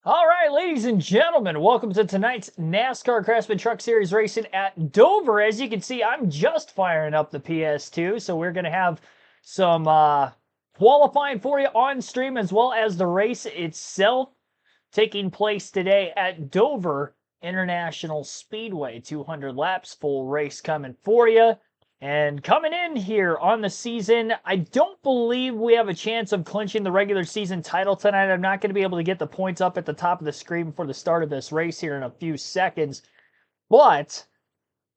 All right, ladies and gentlemen, welcome to tonight's NASCAR Craftsman Truck Series racing at Dover. As you can see, I'm just firing up the PS2, so we're going to have some qualifying for you on stream as well as the race itself taking place today at Dover International Speedway. 200 laps, full race coming for you. And coming in here on the season, I don't believe we have a chance of clinching the regular season title tonight. I'm not going to be able to get the points up at the top of the screen before the start of this race here in a few seconds. But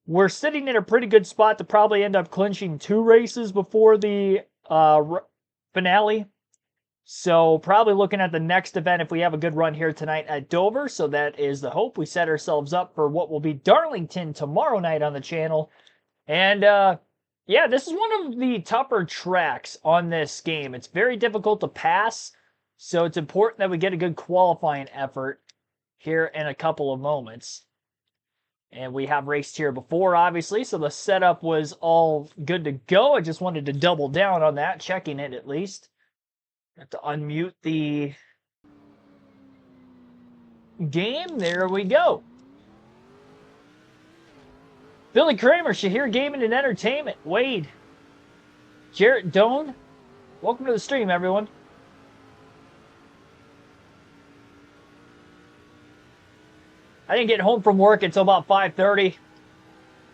we're sitting in a pretty good spot to probably end up clinching 2 races before the finale. So probably looking at the next event if we have a good run here tonight at Dover. So that is the hope. We set ourselves up for what will be Darlington tomorrow night on the channel. And, yeah, this is one of the tougher tracks on this game. It's very difficult to pass, so it's important that we get a good qualifying effort here in a couple of moments. And we have raced here before, obviously, so the setup was all good to go. I just wanted to double down on that, checking it at least. Have to unmute the game. There we go. Billy Kramer, Shahir Gaming and Entertainment, Wade, Jarrett Doan, welcome to the stream, everyone. I didn't get home from work until about 5:30,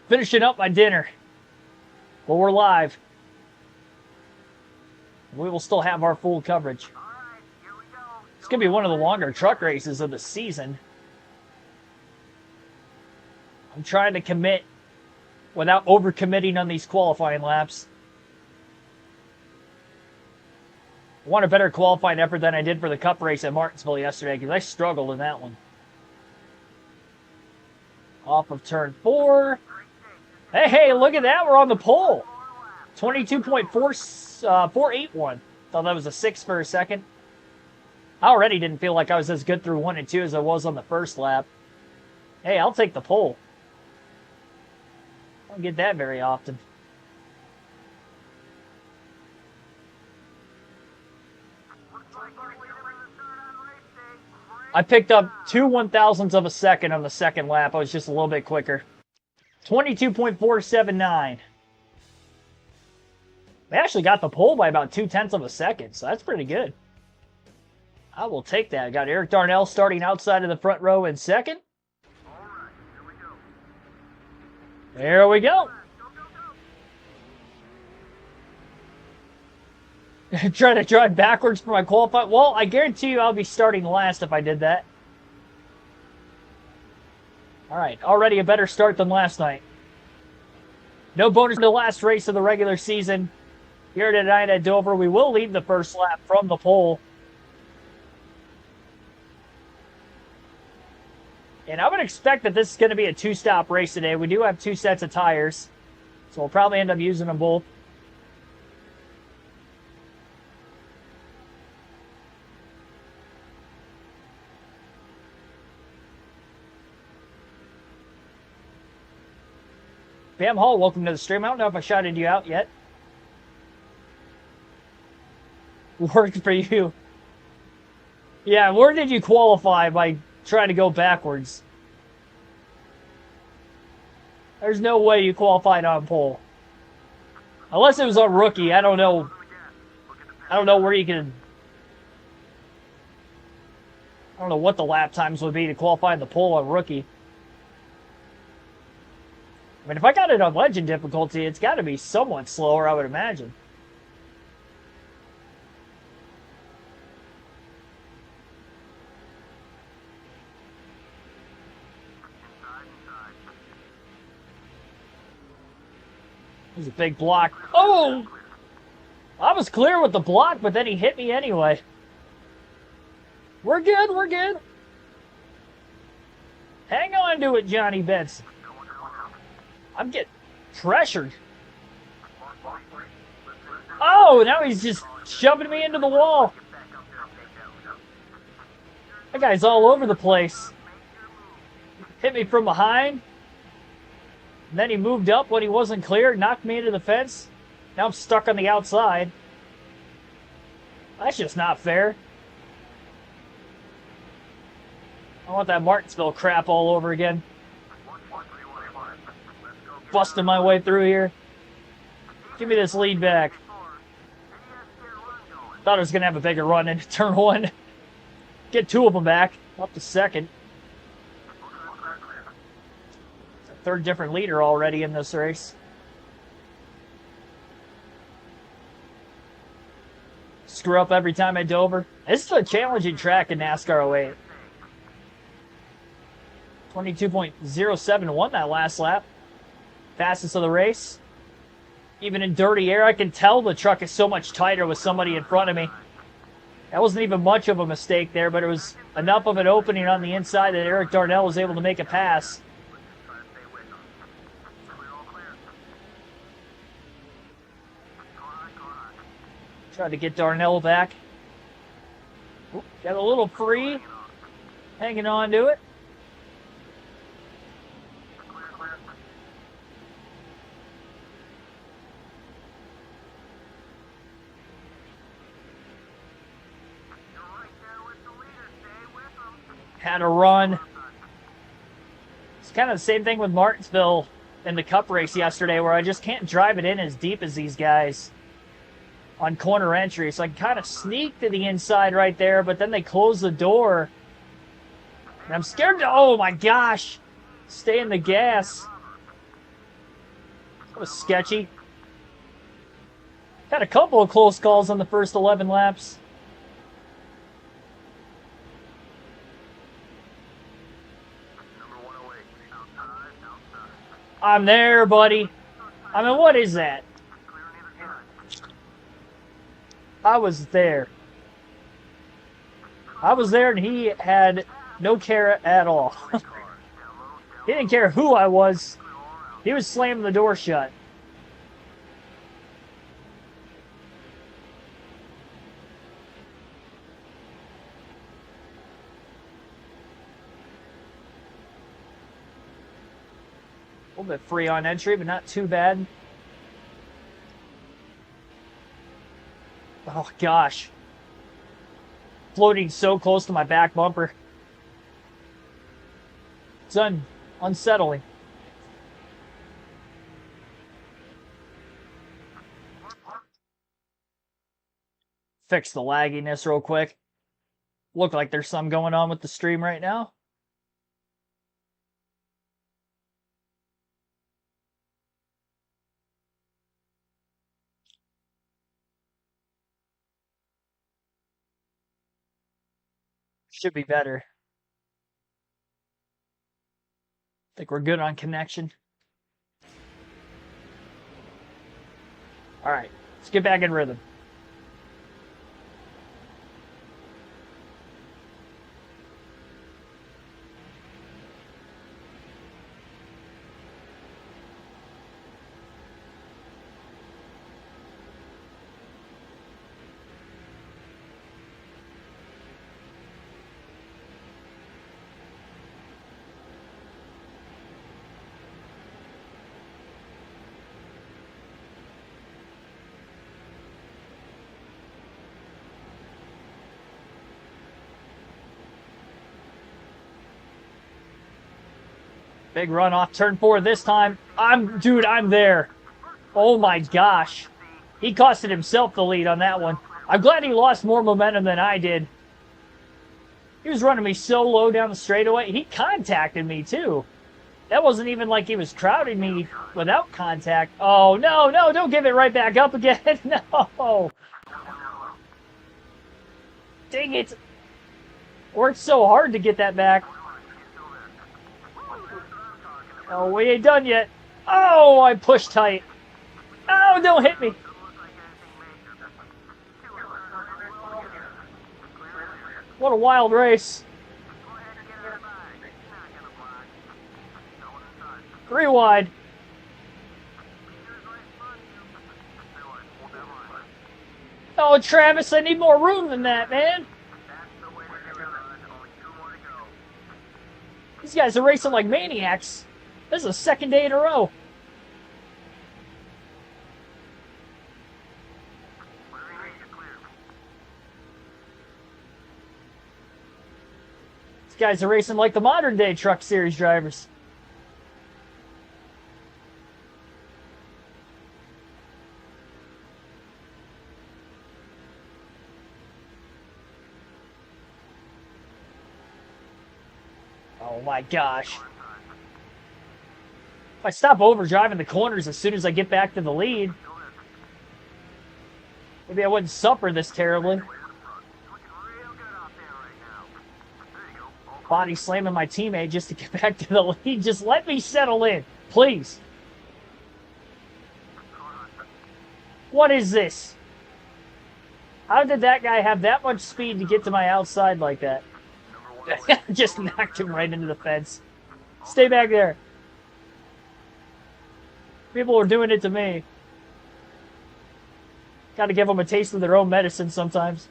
finishing up my dinner. Well, we're live. We will still have our full coverage. It's going to be one of the longer truck races of the season. I'm trying to commit without overcommitting on these qualifying laps. I want a better qualifying effort than I did for the Cup race at Martinsville yesterday because I struggled in that one. Off of turn 4. Hey, look at that. We're on the pole. 22.481. Thought that was a 6 for a second. I already didn't feel like I was as good through 1 and 2 as I was on the first lap. Hey, I'll take the pole. I don't get that very often. I picked up 2 1,000ths of a second on the second lap. I was just a little bit quicker. 22.479. We actually got the pole by about 0.2 of a second, so that's pretty good. I will take that. Got Eric Darnell starting outside of the front row in second. There we go. Trying to drive backwards for my qualifying. Well, I guarantee you I'll be starting last if I did that. All right, already a better start than last night. No bonus in the last race of the regular season. Here tonight at Dover, we will lead the first lap from the pole. And I would expect that this is going to be a 2-stop race today. We do have 2 sets of tires, so we'll probably end up using them both. Bam Hall, welcome to the stream. I don't know if I shouted you out yet. Worked for you. Yeah, where did you qualify by trying to go backwards? There's no way you qualified on pole. Unless it was a rookie. I don't know. I don't know where you can... I don't know what the lap times would be to qualify in the pole on rookie. I mean, if I got it on legend difficulty, it's got to be somewhat slower, I would imagine. There's a big block. Oh! I was clear with the block, but then he hit me anyway. We're good, we're good. Hang on to it, Johnny Benson. I'm getting pressured. Oh, now he's just shoving me into the wall. That guy's all over the place. Hit me from behind. And then he moved up when he wasn't clear, knocked me into the fence. Now I'm stuck on the outside. That's just not fair. I want that Martinsville crap all over again. Busting my way through here. Give me this lead back. Thought I was going to have a bigger run into turn one. Get two of them back. Up to second. It's a third different leader already in this race. Screw up every time at Dover. This is a challenging track in NASCAR 08. 22.07 won that last lap. Fastest of the race. Even in dirty air, I can tell the truck is so much tighter with somebody in front of me. That wasn't even much of a mistake there, but it was enough of an opening on the inside that Eric Darnell was able to make a pass. Tried to get Darnell back. Got a little free. Hanging on to it. Had a run. It's kind of the same thing with Martinsville in the Cup race yesterday, where I just can't drive it in as deep as these guys on corner entry. So I kind of sneak to the inside right there, but then they close the door. And I'm scared to, oh my gosh, stay in the gas. That was sketchy. Had a couple of close calls on the first 11 laps. I'm there, buddy. I mean, what is that? I was there. I was there, and he had no care at all. He didn't care who I was. He was slamming the door shut. A little bit free on entry, but not too bad. Oh, gosh. Floating so close to my back bumper. It's unsettling. Fix the lagginess real quick. Look like there's some going on with the stream right now. Should be better. I think we're good on connection. All right, let's get back in rhythm. Big run off turn 4 this time. Dude, I'm there. Oh my gosh. He costed himself the lead on that one. I'm glad he lost more momentum than I did. He was running me so low down the straightaway. He contacted me too. That wasn't even like he was crowding me without contact. Oh, no, no, don't give it right back up again. No. Dang it. Worked so hard to get that back. Oh, we ain't done yet. Oh, I pushed tight. Oh, don't hit me. What a wild race. 3 wide. Oh, Travis, I need more room than that, man. These guys are racing like maniacs. This is the second day in a row. These guys are racing like the modern day truck series drivers. Oh my gosh. If I stop overdriving the corners as soon as I get back to the lead, maybe I wouldn't suffer this terribly. Body slamming my teammate just to get back to the lead. Just let me settle in, please. What is this? How did that guy have that much speed to get to my outside like that? Just knocked him right into the fence. Stay back there. People are doing it to me. Got to give them a taste of their own medicine sometimes.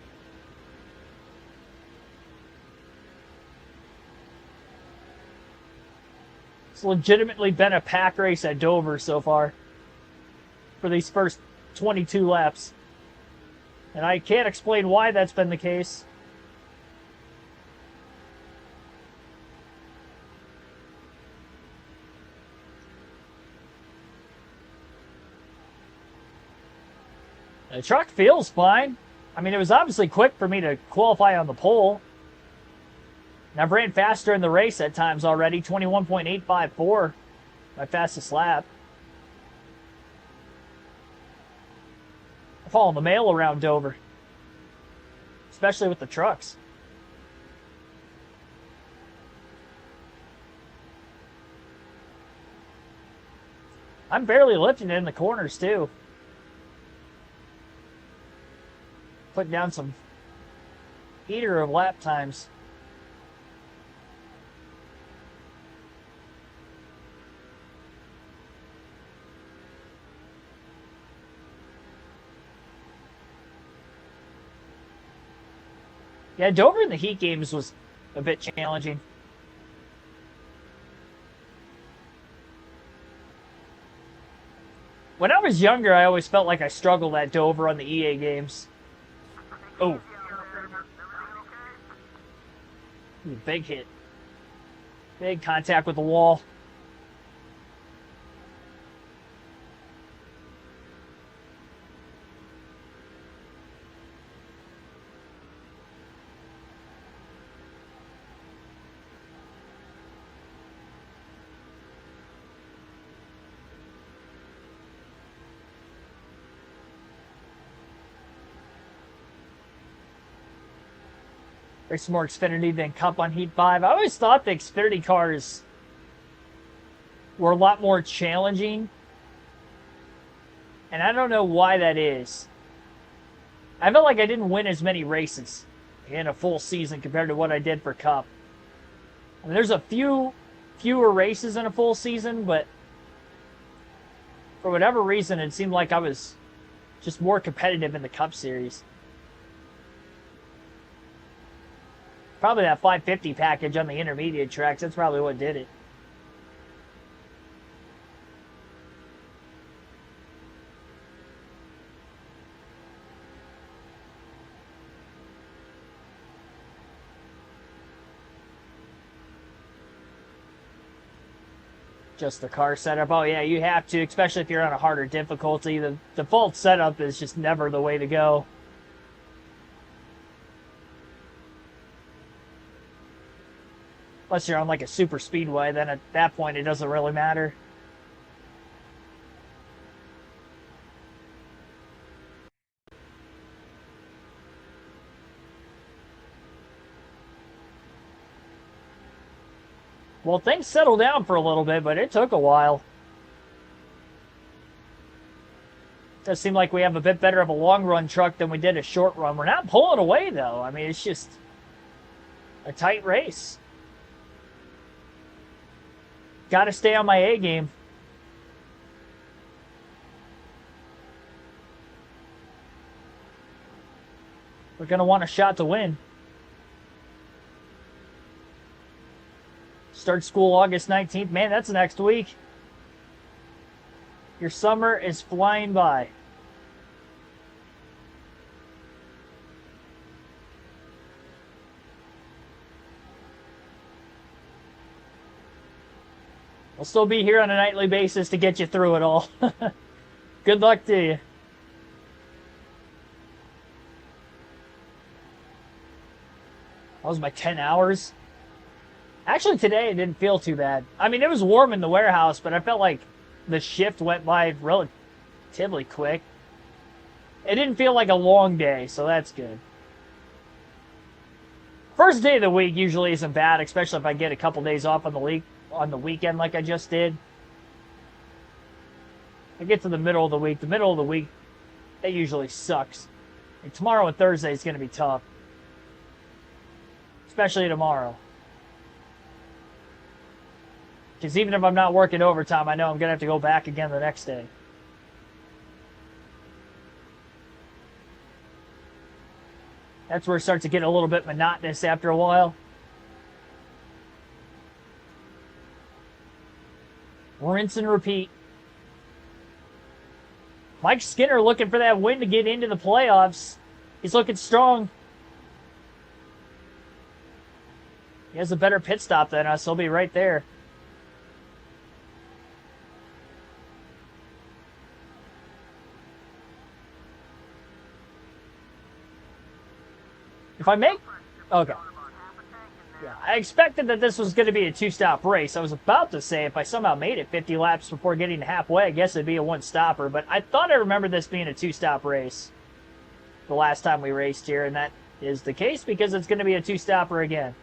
It's legitimately been a pack race at Dover so far for these first 22 laps. And I can't explain why that's been the case. The truck feels fine. I mean, it was obviously quick for me to qualify on the pole. And I've ran faster in the race at times already. 21.854, my fastest lap. I'm following the mail around Dover, especially with the trucks. I'm barely lifting it in the corners too. Putting down some heater of lap times. Yeah, Dover in the heat games was a bit challenging. When I was younger, I always felt like I struggled at Dover on the EA games. Oh. Big hit. Big contact with the wall. There's more Xfinity than Cup on Heat 5. I always thought the Xfinity cars were a lot more challenging. And I don't know why that is. I felt like I didn't win as many races in a full season compared to what I did for Cup. I mean, there's a fewer races in a full season, but for whatever reason, it seemed like I was just more competitive in the Cup Series. Probably that 550 package on the intermediate tracks. That's probably what did it. Just the car setup. Oh yeah, you have to, especially if you're on a harder difficulty. The default setup is just never the way to go. Unless you're on like a super speedway, then at that point it doesn't really matter. Well, things settled down for a little bit, but it took a while. It does seem like we have a bit better of a long run truck than we did a short run. We're not pulling away though. I mean, it's just a tight race. Got to stay on my A game. We're going to want a shot to win. Start school August 19th. Man, that's next week. Your summer is flying by. I'll still be here on a nightly basis to get you through it all. Good luck to you. That was my 10 hours. Actually, today it didn't feel too bad. I mean, it was warm in the warehouse, but I felt like the shift went by relatively quick. It didn't feel like a long day, so that's good. First day of the week usually isn't bad, especially if I get a couple days off on the weekend like I just did. I get to the middle of the week. The middle of the week, that usually sucks. Like tomorrow and Thursday is going to be tough. Especially tomorrow. Because even if I'm not working overtime, I know I'm going to have to go back again the next day. That's where it starts to get a little bit monotonous after a while. Rinse and repeat. Mike Skinner looking for that win to get into the playoffs. He's looking strong. He has a better pit stop than us. He'll be right there. If I make... Okay. Yeah, I expected that this was going to be a two-stop race. I was about to say if I somehow made it 50 laps before getting halfway, I guess it'd be a one-stopper. But I thought I remembered this being a two-stop race the last time we raced here. And that is the case because it's going to be a two-stopper again.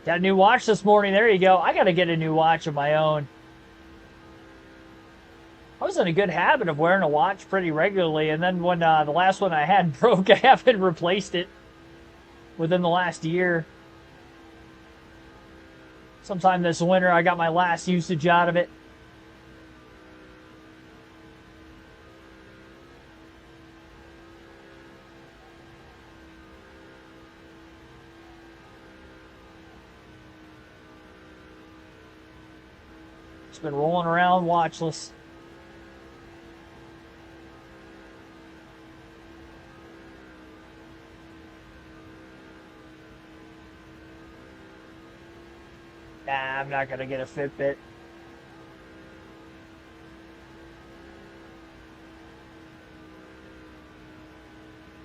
Got a new watch this morning. There you go. I got to get a new watch of my own. I was in a good habit of wearing a watch pretty regularly, and then when the last one I had broke, I haven't replaced it within the last year. Sometime this winter, I got my last usage out of it. It's been rolling around watchless. Nah, I'm not gonna get a Fitbit.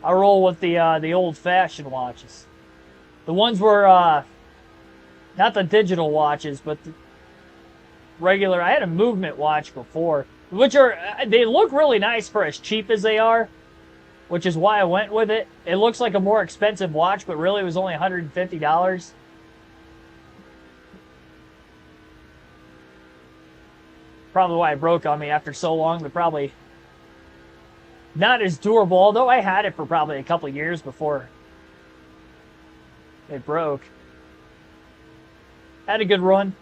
I roll with the old-fashioned watches. The ones were not the digital watches, but the regular. I had a movement watch before, which they look really nice for as cheap as they are, which is why I went with it. It looks like a more expensive watch, but really it was only $150. Probably why it broke on me after so long, but probably not as durable, although I had it for probably a couple years before it broke. Had a good run.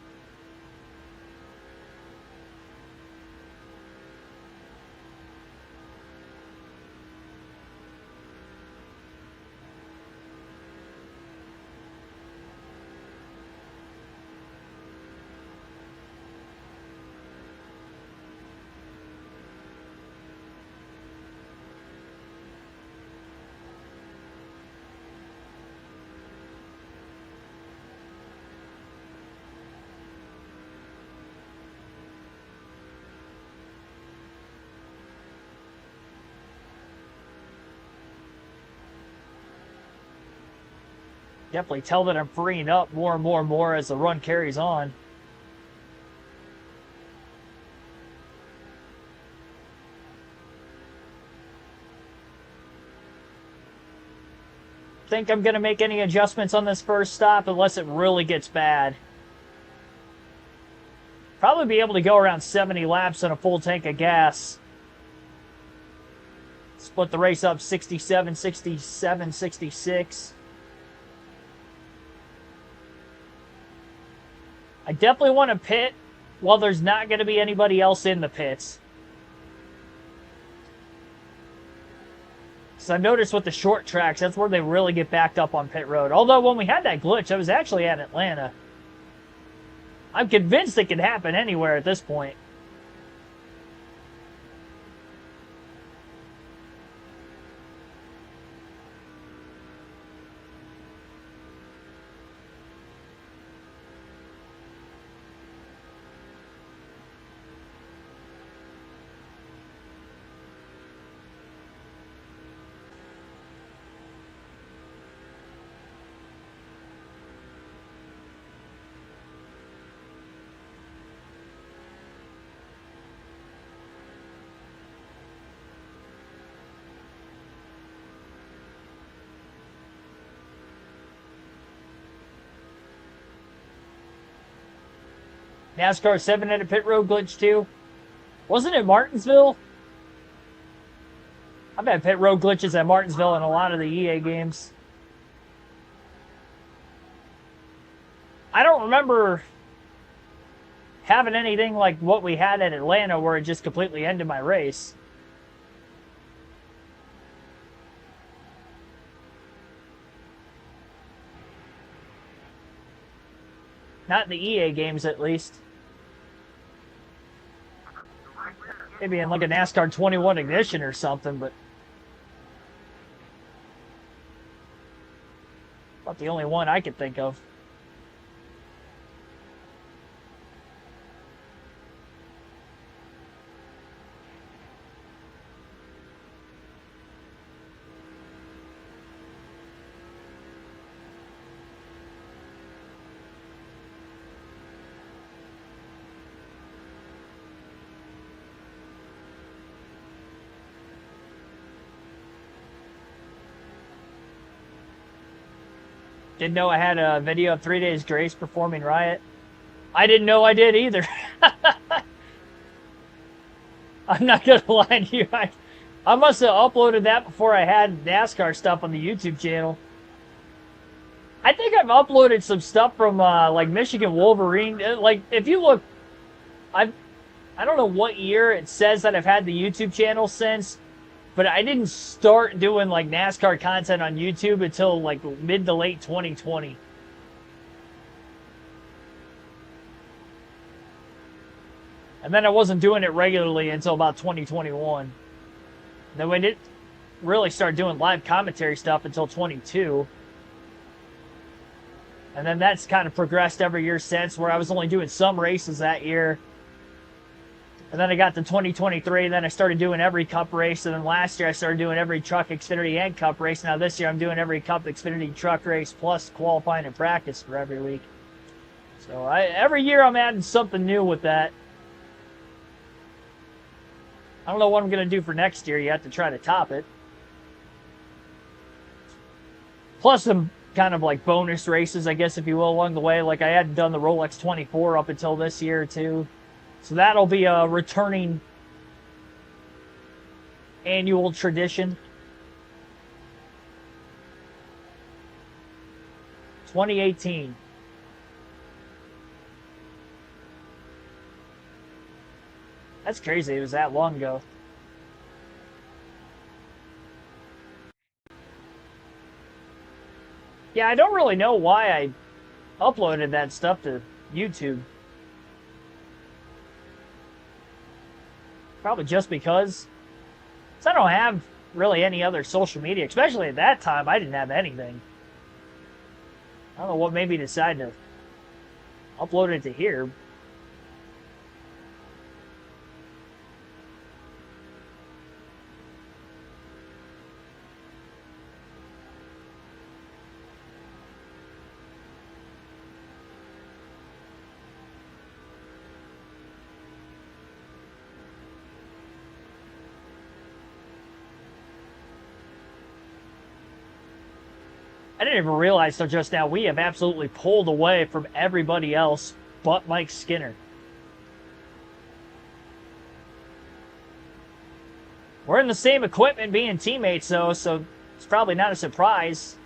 Definitely tell that I'm freeing up more and more and more as the run carries on. Think I'm going to make any adjustments on this first stop unless it really gets bad. Probably be able to go around 70 laps on a full tank of gas. Split the race up 67, 67, 66. I definitely want to pit while there's not going to be anybody else in the pits. So I've noticed with the short tracks, that's where they really get backed up on pit road. Although when we had that glitch, I was actually at Atlanta. I'm convinced it can happen anywhere at this point. NASCAR 7-minute pit road glitch too. Wasn't it Martinsville? I've had pit road glitches at Martinsville in a lot of the EA games. I don't remember having anything like what we had at Atlanta where it just completely ended my race. Not in the EA games, at least. Maybe in like a NASCAR 21 Ignition or something, but about the only one I could think of. Didn't know I had a video of 3 Days Grace performing Riot. I didn't know I did either. I'm not going to lie to you. I must have uploaded that before I had NASCAR stuff on the YouTube channel. I think I've uploaded some stuff from like Michigan Wolverine. Like if you look, I don't know what year it says that I've had the YouTube channel since. But I didn't start doing like NASCAR content on YouTube until like mid to late 2020. And then I wasn't doing it regularly until about 2021. Then we didn't really start doing live commentary stuff until 22. And then that's kind of progressed every year since, where I was only doing some races that year. And then I got to 2023, and then I started doing every Cup race. And then last year I started doing every Truck, Xfinity, and Cup race. Now this year I'm doing every Cup, Xfinity, Truck race, plus qualifying and practice for every week. So every year I'm adding something new with that. I don't know what I'm going to do for next year yet to try to top it. Plus some kind of like bonus races, I guess, if you will, along the way. Like I hadn't done the Rolex 24 up until this year, too. So that'll be a returning annual tradition. 2018. That's crazy. It was that long ago. Yeah, I don't really know why I uploaded that stuff to YouTube. Probably just because. I don't have really any other social media, especially at that time. I didn't have anything. I don't know what made me decide to upload it to here. I didn't even realize till just now we have absolutely pulled away from everybody else but Mike Skinner. We're in the same equipment being teammates, though, so it's probably not a surprise.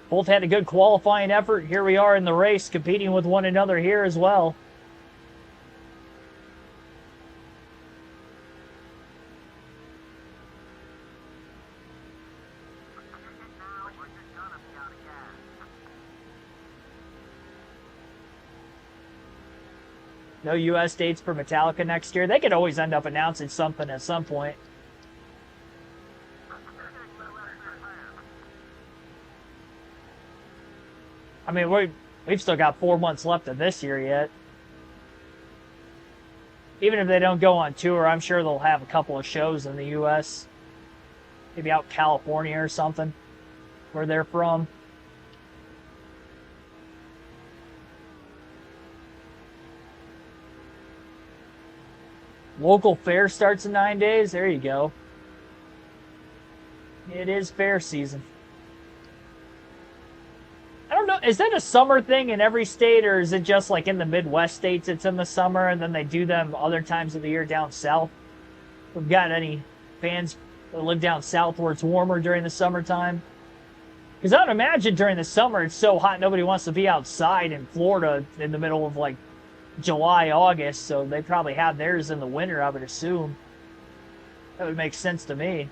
Both had a good qualifying effort. Here we are in the race, competing with one another here as well. No U.S. dates for Metallica next year. They could always end up announcing something at some point. I mean, we've still got 4 months left of this year yet. Even if they don't go on tour, I'm sure they'll have a couple of shows in the U.S. Maybe out California or something, where they're from. Local fair starts in 9 days. There you go. It is fair season. I don't know. Is that a summer thing in every state, or is it just like in the Midwest states it's in the summer and then they do them other times of the year down south? If we've got any fans that live down south where it's warmer during the summertime? Because I would imagine during the summer it's so hot nobody wants to be outside in Florida in the middle of like July, August, so they probably have theirs in the winter, I would assume. That would make sense to me.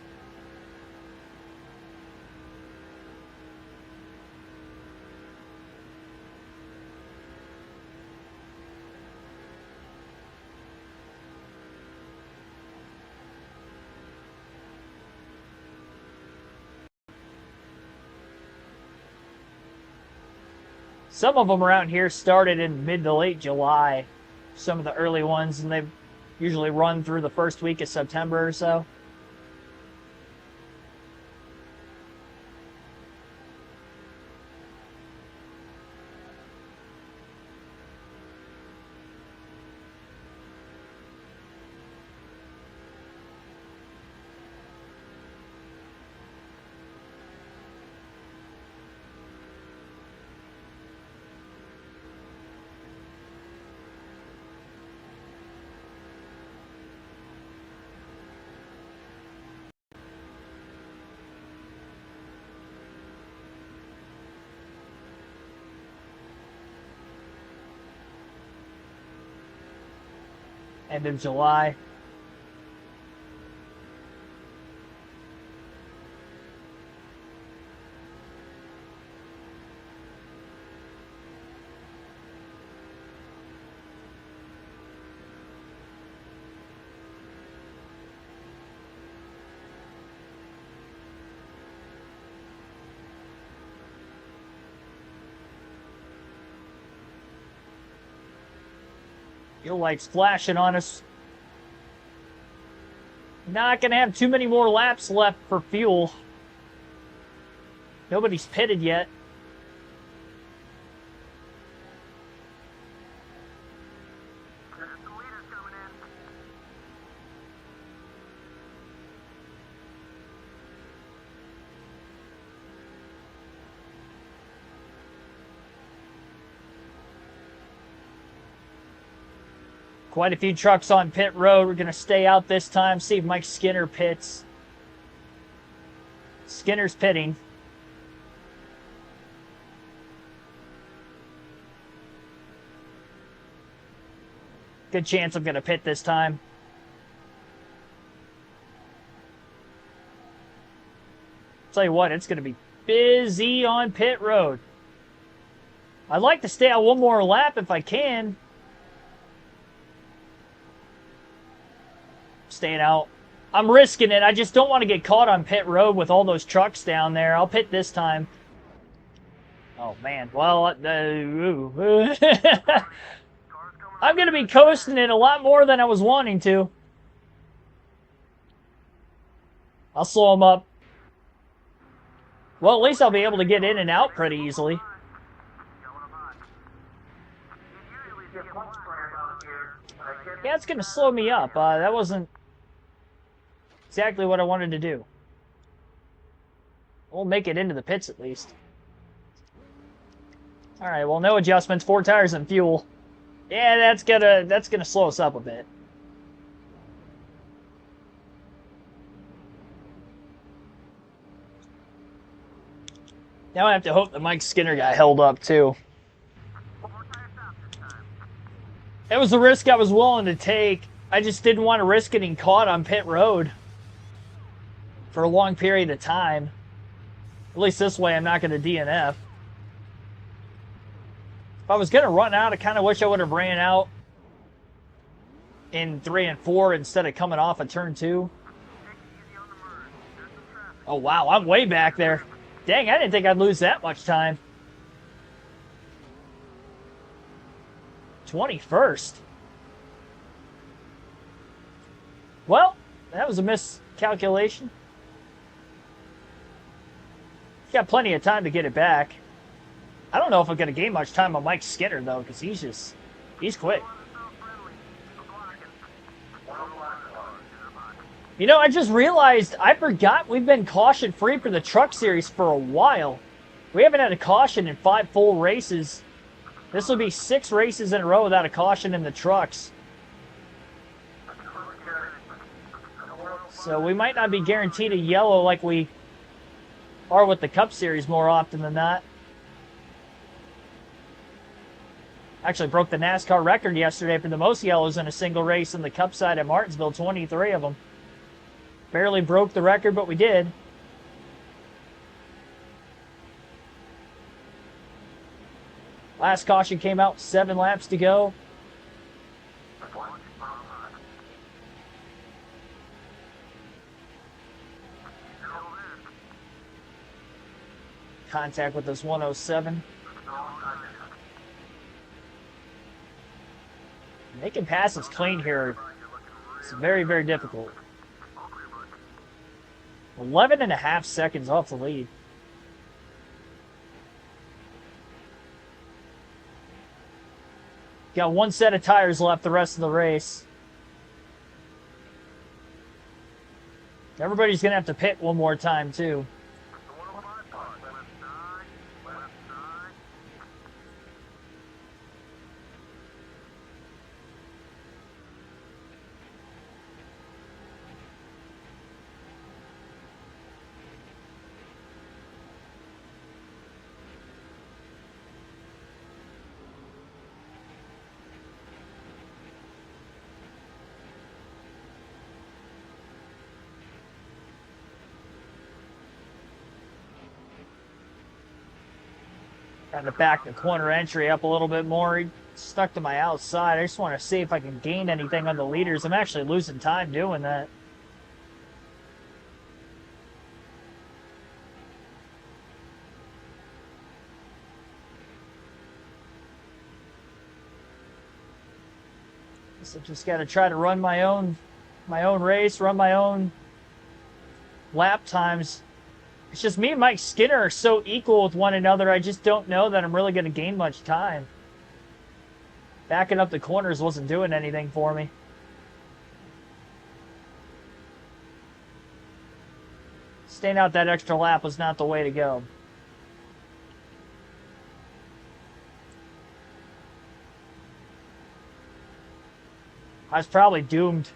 Some of them around here started in mid to late July. Some of the early ones, and they usually run through the first week of September or so. End of July. Fuel lights flashing on us. Not going to have too many more laps left for fuel. Nobody's pitted yet. Quite a few trucks on pit road. We're going to stay out this time, see if Mike Skinner pits. Skinner's pitting. Good chance I'm going to pit this time. Tell you what, it's going to be busy on pit road. I'd like to stay out one more lap if I can. Staying out. I'm risking it. I just don't want to get caught on pit road with all those trucks down there. I'll pit this time. Oh, man. Well, I'm going to be coasting it a lot more than I was wanting to. I'll slow them up. Well, at least I'll be able to get in and out pretty easily. Yeah, it's going to slow me up. That wasn't exactly what I wanted to do. We'll make it into the pits at least. All right, well, no adjustments, 4 tires and fuel. Yeah, that's gonna slow us up a bit. Now I have to hope the Mike Skinner got held up too. It was the risk I was willing to take. I just didn't want to risk getting caught on pit road for a long period of time. At least this way I'm not going to DNF. If I was going to run out, I kind of wish I would have ran out in 3 and 4 instead of coming off of turn 2. Oh, wow, I'm way back there. Dang, I didn't think I'd lose that much time. 21st. Well, that was a miscalculation. Got plenty of time to get it back. I don't know if I'm going to gain much time on Mike Skinner, though, because he's quick. You know, I just realized I forgot we've been caution-free for the Truck Series for a while. We haven't had a caution in 5 full races. This will be 6 races in a row without a caution in the trucks. So we might not be guaranteed a yellow like we are with the Cup Series more often than not. Actually broke the NASCAR record yesterday for the most yellows in a single race in the Cup side at Martinsville, 23 of them. Barely broke the record, but we did. Last caution came out, 7 laps to go. Contact with this 107. Making passes clean here, it's very, very difficult. 11.5 seconds off the lead. Got 1 set of tires left the rest of the race. Everybody's going to have to pit one more time, too. Trying to back the corner entry up a little bit more. He stuck to my outside. I just want to see if I can gain anything on the leaders. I'm actually losing time doing that. So just got to try to run my own race, run my own lap times. It's just me and Mike Skinner are so equal with one another, I just don't know that I'm really going to gain much time. Backing up the corners wasn't doing anything for me. Staying out that extra lap was not the way to go. I was probably doomed.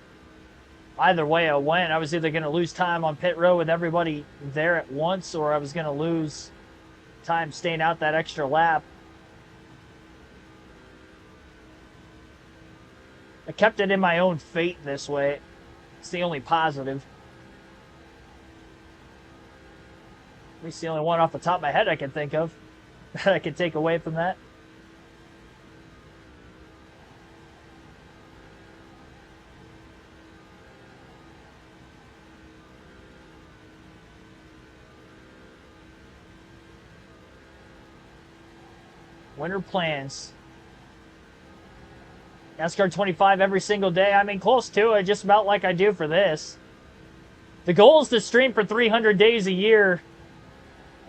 Either way I went, I was either going to lose time on pit road with everybody there at once, or I was going to lose time staying out that extra lap. I kept it in my own fate this way. It's the only positive. At least the only one off the top of my head I can think of that I could take away from that. Winter plans. NASCAR 25 every single day. I mean, close to it, just about like I do for this. The goal is to stream for 300 days a year.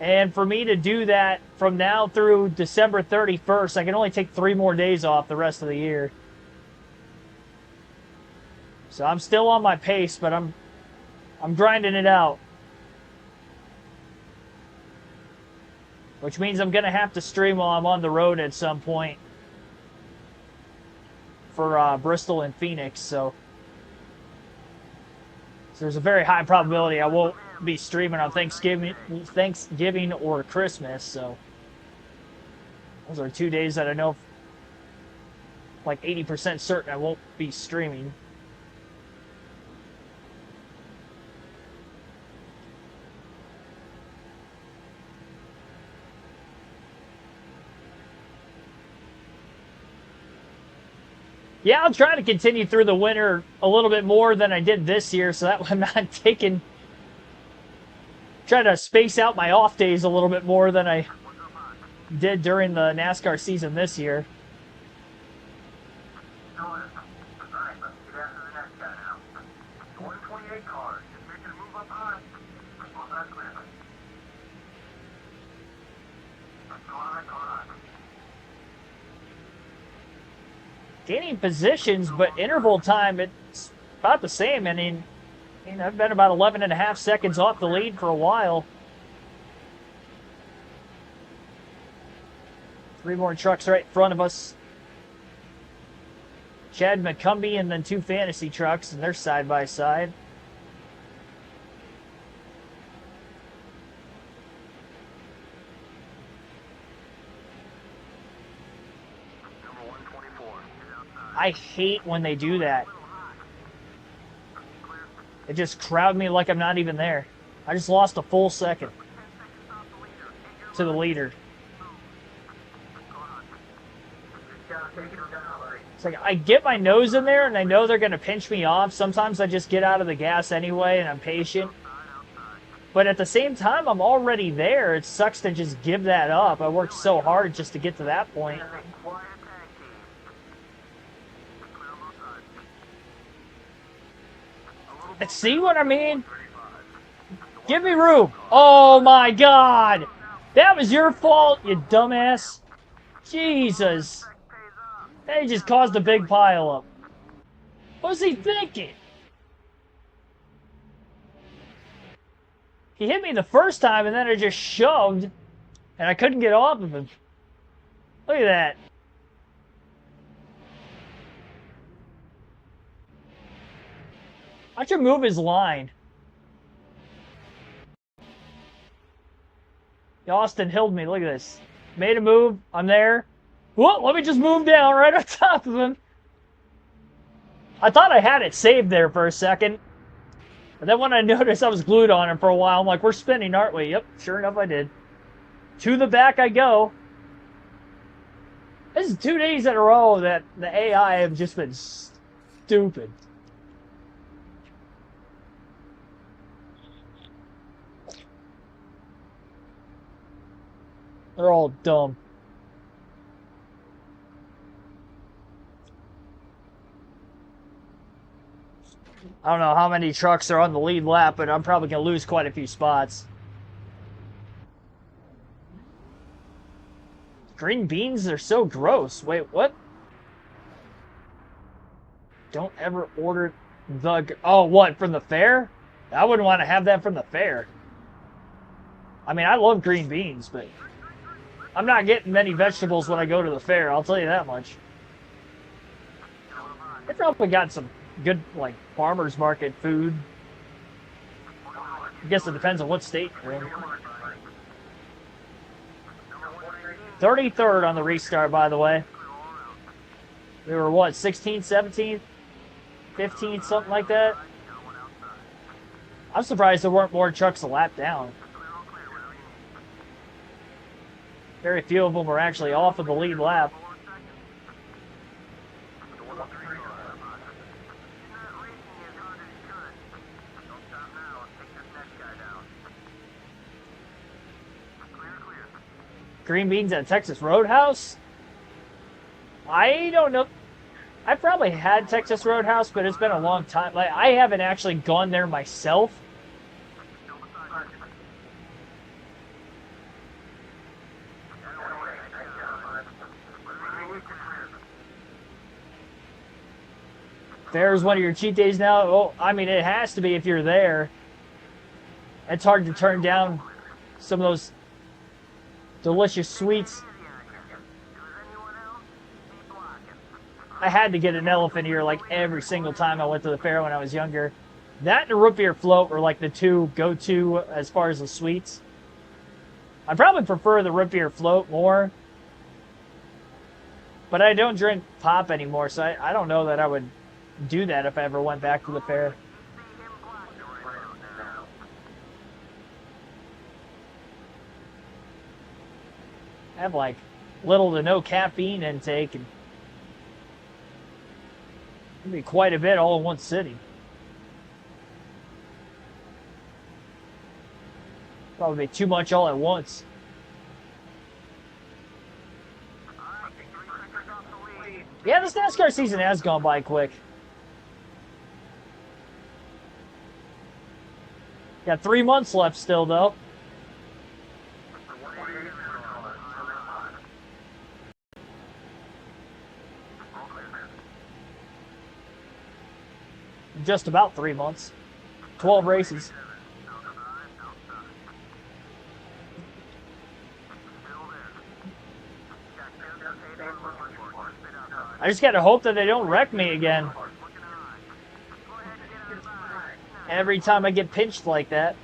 And for me to do that from now through December 31st, I can only take 3 more days off the rest of the year. So I'm still on my pace, but I'm grinding it out. which means I'm going to have to stream while I'm on the road at some point for Bristol and Phoenix. So there's a very high probability I won't be streaming on Thanksgiving or Christmas. So those are 2 days that I know like 80% certain I won't be streaming. Yeah, I'll try to continue through the winter a little bit more than I did this year, so that I'm not try to space out my off days a little bit more than I did during the NASCAR season this year. Gaining positions, but interval time, it's about the same. I mean, I've been about 11.5 seconds off the lead for a while. 3 more trucks right in front of us. Chad McCumbee and then 2 fantasy trucks, and they're side by side. I hate when they do that. They just crowd me like I'm not even there. I just lost a full second to the leader. It's like I get my nose in there and I know they're going to pinch me off. Sometimes I just get out of the gas anyway and I'm patient. But at the same time, I'm already there. It sucks to just give that up. I worked so hard just to get to that point. See what I mean? Give me room. Oh my God. That was your fault, you dumbass. Jesus. They just caused a big pile up. What was he thinking? He hit me the first time and then I just shoved and I couldn't get off of him. Look at that. I should move his line. Austin hilled me. Look at this. Made a move. I'm there. Whoa, let me just move down right on top of him. I thought I had it saved there for a second. But then when I noticed I was glued on him for a while, I'm like, we're spinning, aren't we? Yep, sure enough I did. To the back I go. This is 2 days in a row that the AI have just been stupid. They're all dumb. I don't know how many trucks are on the lead lap, but I'm probably going to lose quite a few spots. Green beans are so gross. Wait, what? Don't ever order the... Oh, what? From the fair? I wouldn't want to have that from the fair. I mean, I love green beans, but... I'm not getting many vegetables when I go to the fair, I'll tell you that much. They probably got some good, like, farmer's market food. I guess it depends on what state you're in. 33rd on the restart, by the way. We were, what, 16th, 17th, 15th, something like that? I'm surprised there weren't more trucks a lap down. Very few of them were actually off of the lead lap. Green beans at Texas Roadhouse? I don't know. I probably had Texas Roadhouse, but it's been a long time. Like, I haven't actually gone there myself. Fair's one of your cheat days now? Oh, I mean, it has to be if you're there. It's hard to turn down some of those delicious sweets. I had to get an elephant ear like every single time I went to the fair when I was younger. That and a root beer float were like the two go-to as far as the sweets. I probably prefer the root beer float more. But I don't drink pop anymore, so I don't know that I would do that if I ever went back to the fair. I have like little to no caffeine intake, and it'd be quite a bit all in one sitting. Probably too much all at once. Yeah, this NASCAR season has gone by quick. Got 3 months left still, though. Just about 3 months. 12 races. I just gotta hope that they don't wreck me again. Every time I get pinched like that.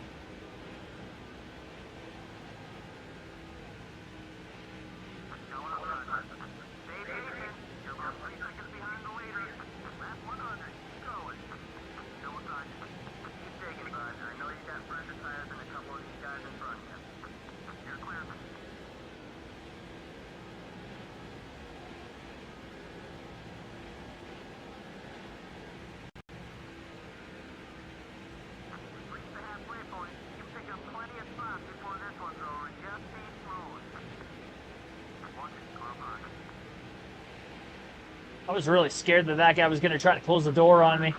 I was really scared that that guy was going to try to close the door on me.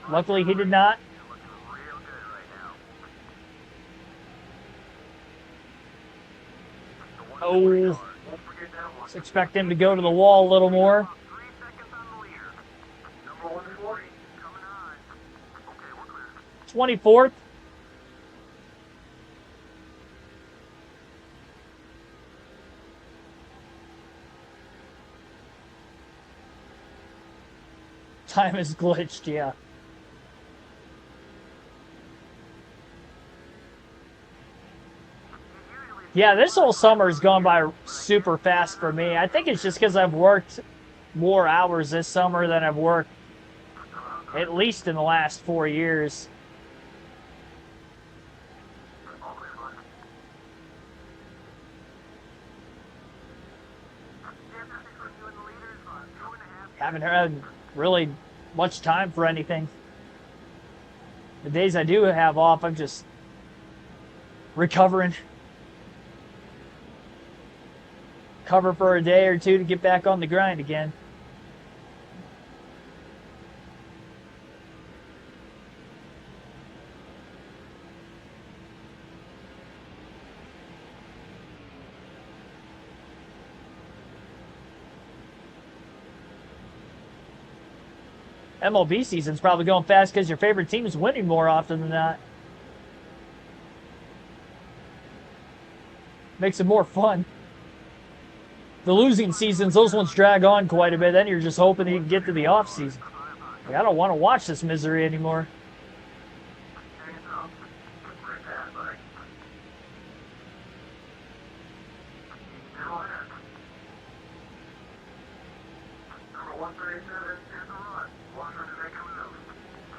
Luckily, he did not. Oh, let's expect him to go to the wall a little more. 24th. Time is glitched, yeah. Yeah, this whole summer has gone by super fast for me. I think it's just because I've worked more hours this summer than I've worked at least in the last 4 years. Haven't had really much time for anything. The days I do have off, I'm just recovering. Cover for a day or two to get back on the grind again. MLB season's probably going fast because your favorite team is winning more often than not. Makes it more fun. The losing seasons, those ones drag on quite a bit. Then you're just hoping that you can get to the off season. Like, I don't want to watch this misery anymore.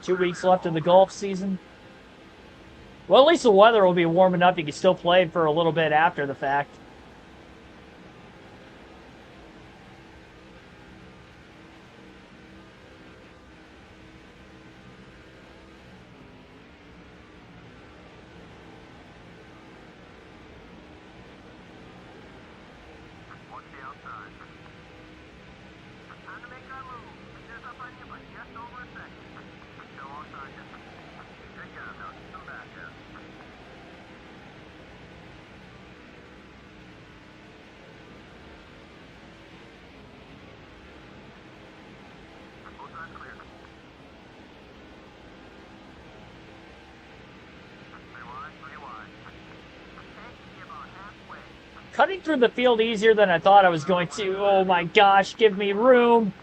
Two weeks left in the golf season. Well, at least the weather will be warm enough you can still play for a little bit after the fact. Cutting through the field easier than I thought I was going to. Oh my gosh, give me room.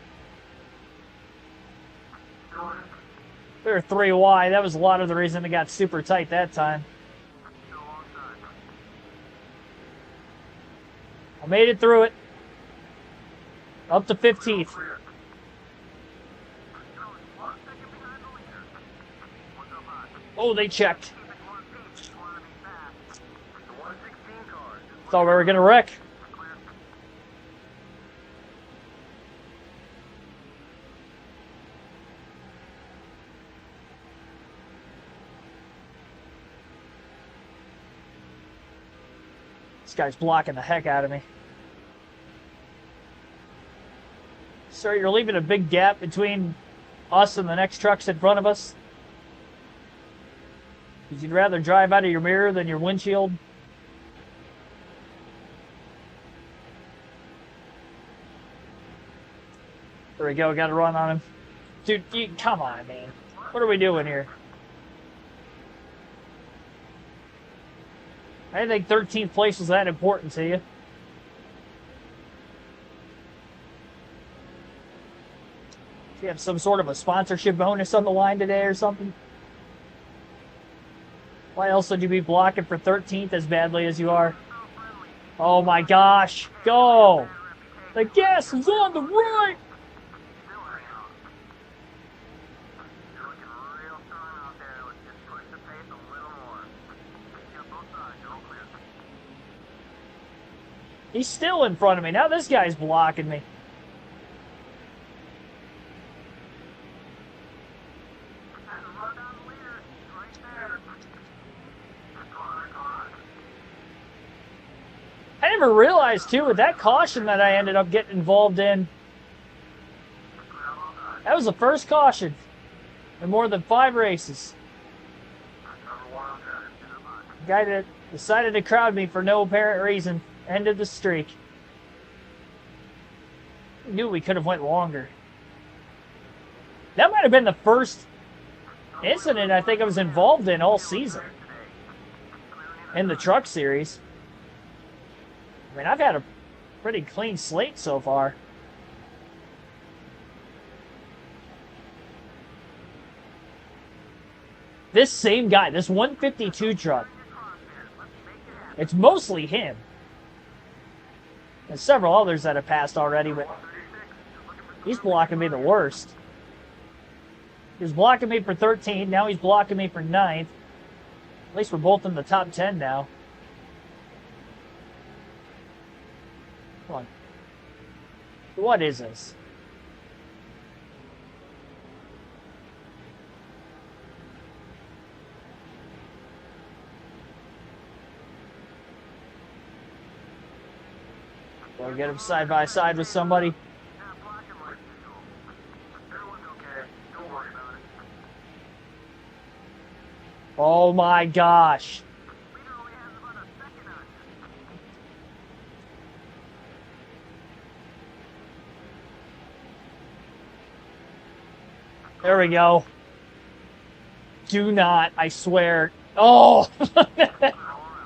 They're 3 wide. That was a lot of the reason it got super tight that time. I made it through it. Up to 15th. Oh, they checked. Thought we were going to wreck. This guy's blocking the heck out of me. Sir, you're leaving a big gap between us and the next trucks in front of us. Because you'd rather drive out of your mirror than your windshield. There we go, got to run on him. Dude, come on, man. What are we doing here? I didn't think 13th place was that important to you. Do you have some sort of a sponsorship bonus on the line today or something? Why else would you be blocking for 13th as badly as you are? Oh my gosh, go! The gas is on the right! He's still in front of me. Now this guy's blocking me. I never realized, too, with that caution that I ended up getting involved in. That was the first caution in more than 5 races. The guy that decided to crowd me for no apparent reason ended the streak. I knew we could have went longer. That might have been the first incident I think I was involved in all season in the truck series. I mean, I've had a pretty clean slate so far. This same guy, this 152 truck, it's mostly him. There's several others that have passed already, but he's blocking me the worst. He was blocking me for 13, now he's blocking me for 9th. At least we're both in the top 10 now. Come on. What is this? Do I get him side by side with somebody? Oh my gosh. There we go. Do not, I swear. Oh!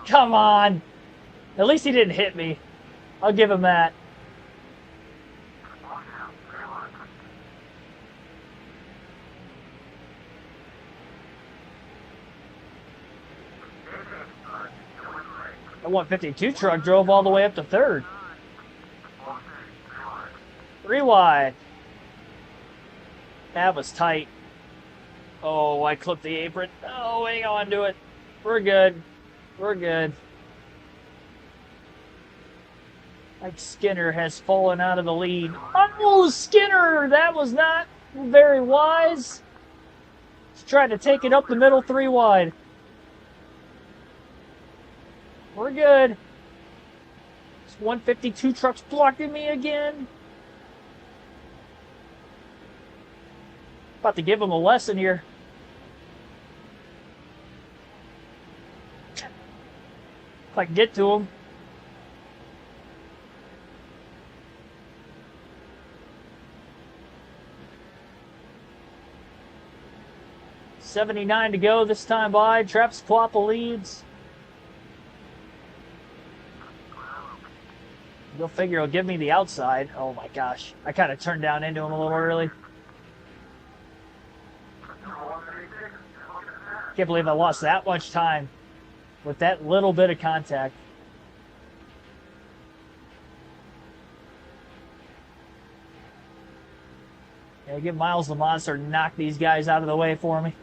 Come on. At least he didn't hit me. I'll give him that. That 152 truck drove all the way up to 3rd. 3 wide. That was tight. Oh, I clipped the apron. Oh, hang on to it. We're good. We're good. Like Skinner has fallen out of the lead. Oh, Skinner! That was not very wise. He's trying to take it up the middle 3 wide. We're good. This 152 truck's blocking me again. About to give him a lesson here. If I can get to him. $79 to go this time by. Traps Quappa leads. You'll figure he'll give me the outside. Oh my gosh. I kind of turned down into him a little early. Can't believe I lost that much time with that little bit of contact. Yeah, get Miles the Monster to knock these guys out of the way for me.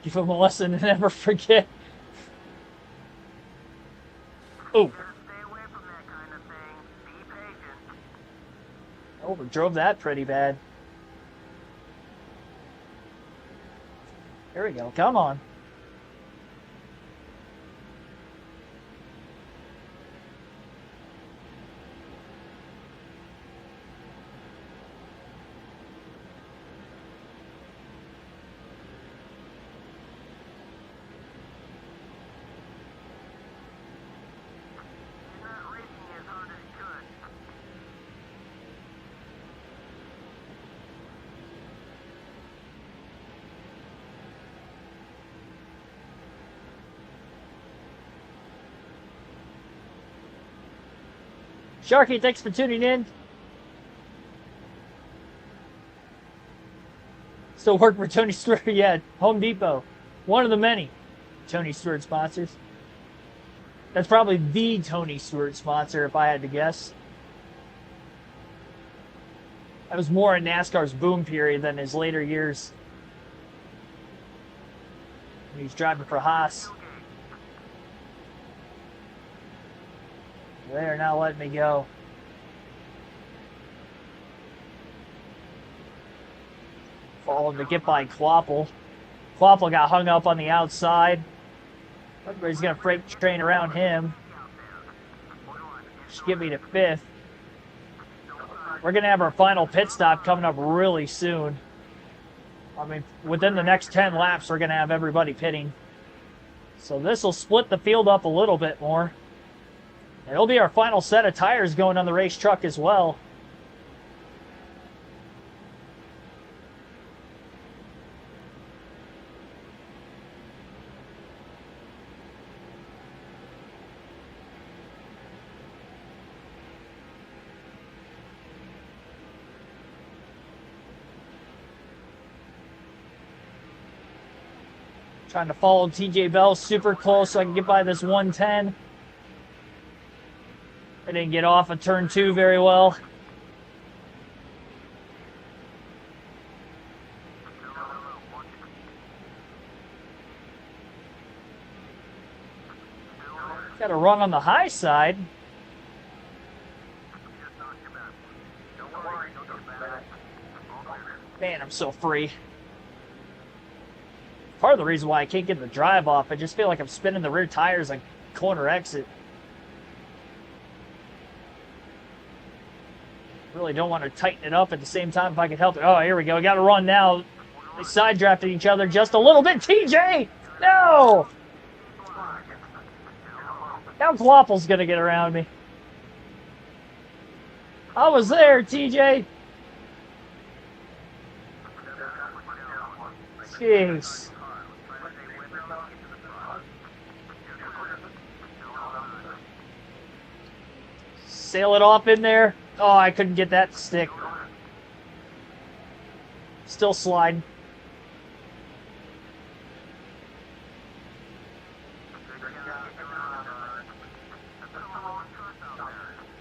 Give him a lesson and never forget. Oh. Overdrove that pretty bad. There we go. Come on. Sharky, thanks for tuning in. Still work for Tony Stewart. Yeah, Home Depot. One of the many Tony Stewart sponsors. That's probably the Tony Stewart sponsor, if I had to guess. That was more in NASCAR's boom period than his later years. He's driving for Haas. They're not letting me go. Following to get by Quapple. Quapple got hung up on the outside. Everybody's going to freight train around him. Should get me to 5th. We're going to have our final pit stop coming up really soon. I mean, within the next 10 laps, we're going to have everybody pitting. So this will split the field up a little bit more. It'll be our final set of tires going on the race truck as well. Trying to follow TJ Bell super close so I can get by this 110. I didn't get off of turn 2 very well. Got to run on the high side. Man, I'm so free. Part of the reason why I can't get the drive off, I just feel like I'm spinning the rear tires like corner exit. Really don't want to tighten it up at the same time if I could help it. Oh, here we go. We got to run now. They side drafted each other just a little bit. TJ! No! Now Quapple's going to get around me. I was there, TJ. Jeez. Sail it off in there. Oh, I couldn't get that to stick. Still sliding.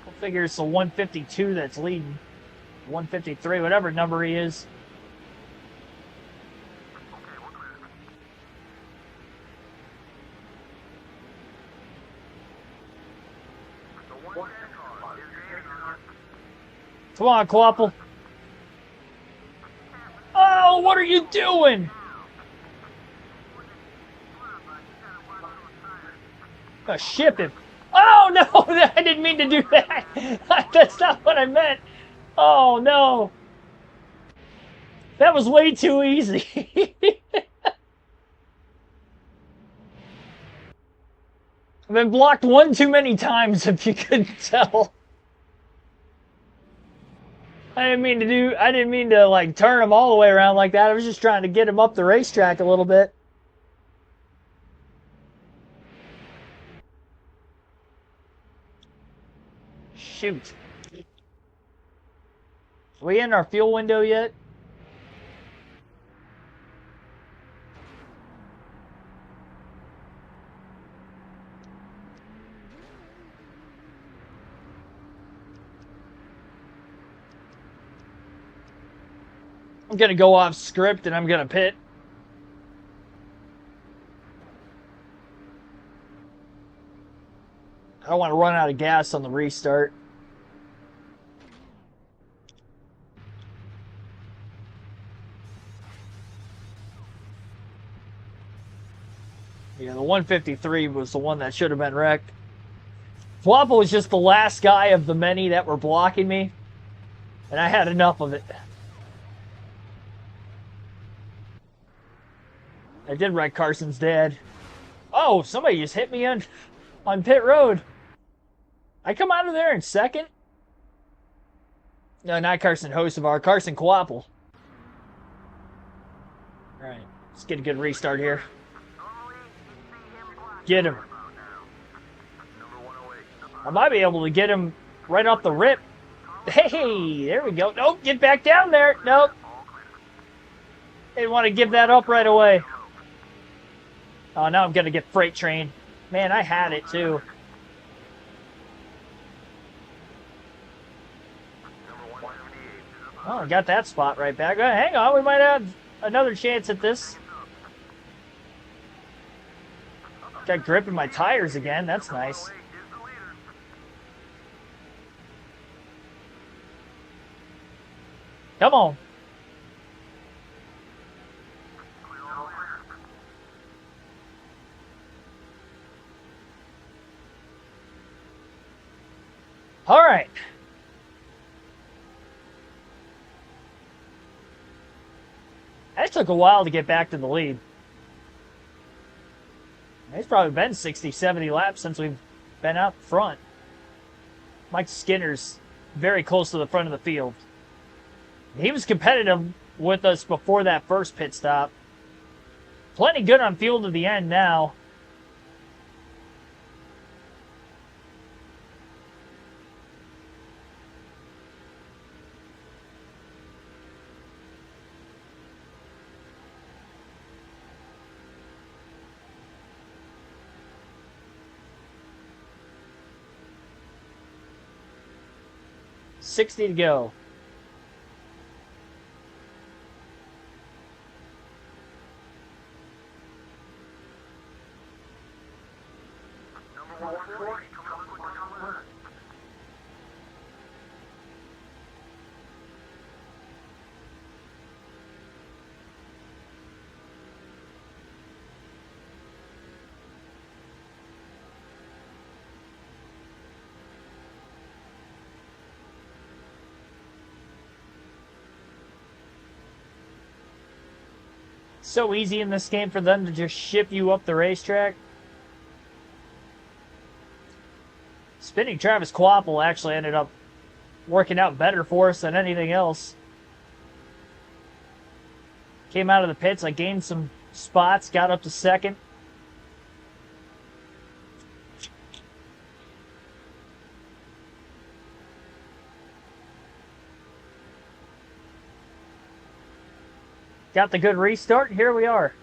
We'll figure it's the 152 that's leading. 153, whatever number he is. Come on, Quapple. Oh, what are you doing? Ship him. Oh, no, I didn't mean to do that. That's not what I meant. Oh, no. That was way too easy. I've been blocked one too many times, if you couldn't tell. I didn't mean to like turn him all the way around like that. I was just trying to get him up the racetrack a little bit. shoot. Are we in our fuel window yet? I'm going to go off script and I'm going to pit. I don't want to run out of gas on the restart. Yeah, the 153 was the one that should have been wrecked. Flopple was just the last guy of the many that were blocking me, and I had enough of it. I did wreck Carson's dad. Oh, somebody just hit me on pit road. I come out of there in second? No, not Carson Hosevar, Carson Quapple. Alright, let's get a good restart here. Get him. I might be able to get him right off the rip. Hey, there we go. Nope, get back down there. Nope. Didn't want to give that up right away. Oh, now I'm going to get freight train. Man, I had it too. Oh, I got that spot right back. Hang on, we might have another chance at this. Got grip in my tires again. That's nice. Come on. All right. That took a while to get back to the lead. It's probably been 60, 70 laps since we've been out front. Mike Skinner's very close to the front of the field. He was competitive with us before that first pit stop. Plenty good on fuel to the end now. $60 to go. So easy in this game for them to just ship you up the racetrack. Spinning Travis Quapple actually ended up working out better for us than anything else. Came out of the pits, I gained some spots, got up to second. Got the good restart, here we are.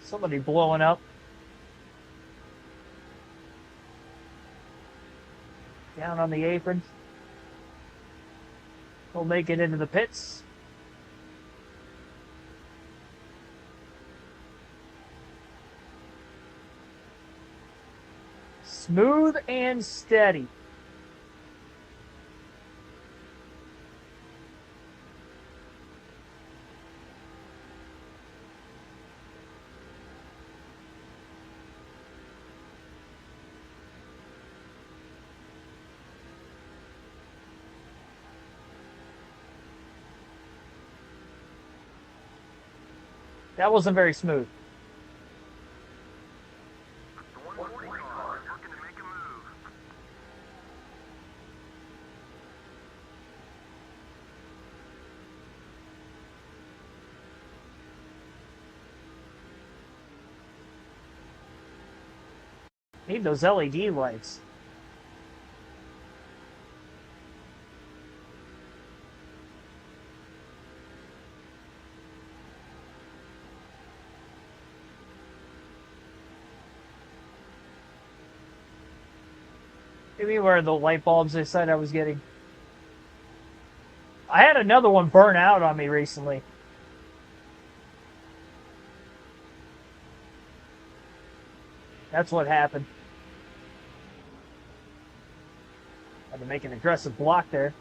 Somebody blowing up. Down on the apron. We'll make it into the pits. Smooth and steady. That wasn't very smooth. Need those LED lights. Maybe where the light bulbs they said I was getting. I had another one burn out on me recently. That's what happened. Had to make an aggressive block there.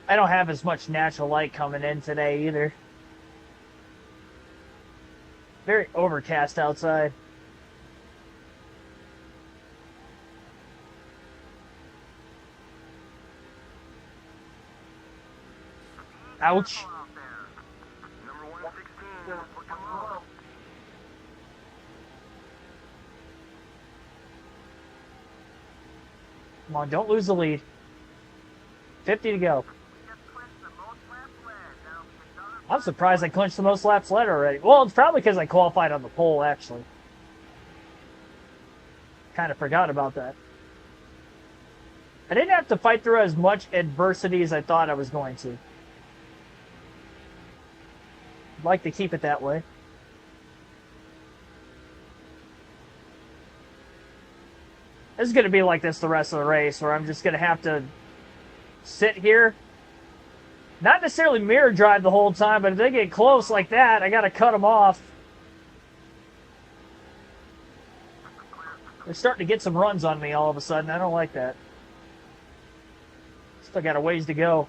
I don't have as much natural light coming in today either. Very overcast outside. Ouch. Come on, don't lose the lead. 50 to go. I'm surprised I clinched the most laps led already. Well, it's probably because I qualified on the pole, actually. Kind of forgot about that. I didn't have to fight through as much adversity as I thought I was going to. I'd like to keep it that way. This is going to be like this the rest of the race, where I'm just going to have to sit here. Not necessarily mirror drive the whole time, but if they get close like that, I got to cut them off. They're starting to get some runs on me all of a sudden. I don't like that. Still got a ways to go.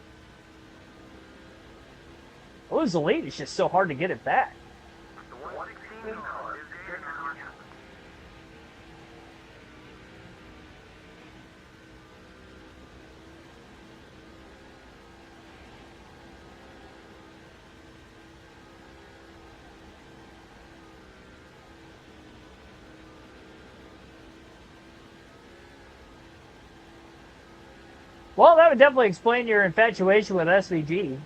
Lose the lead. It's just so hard to get it back. Well, that would definitely explain your infatuation with SVG.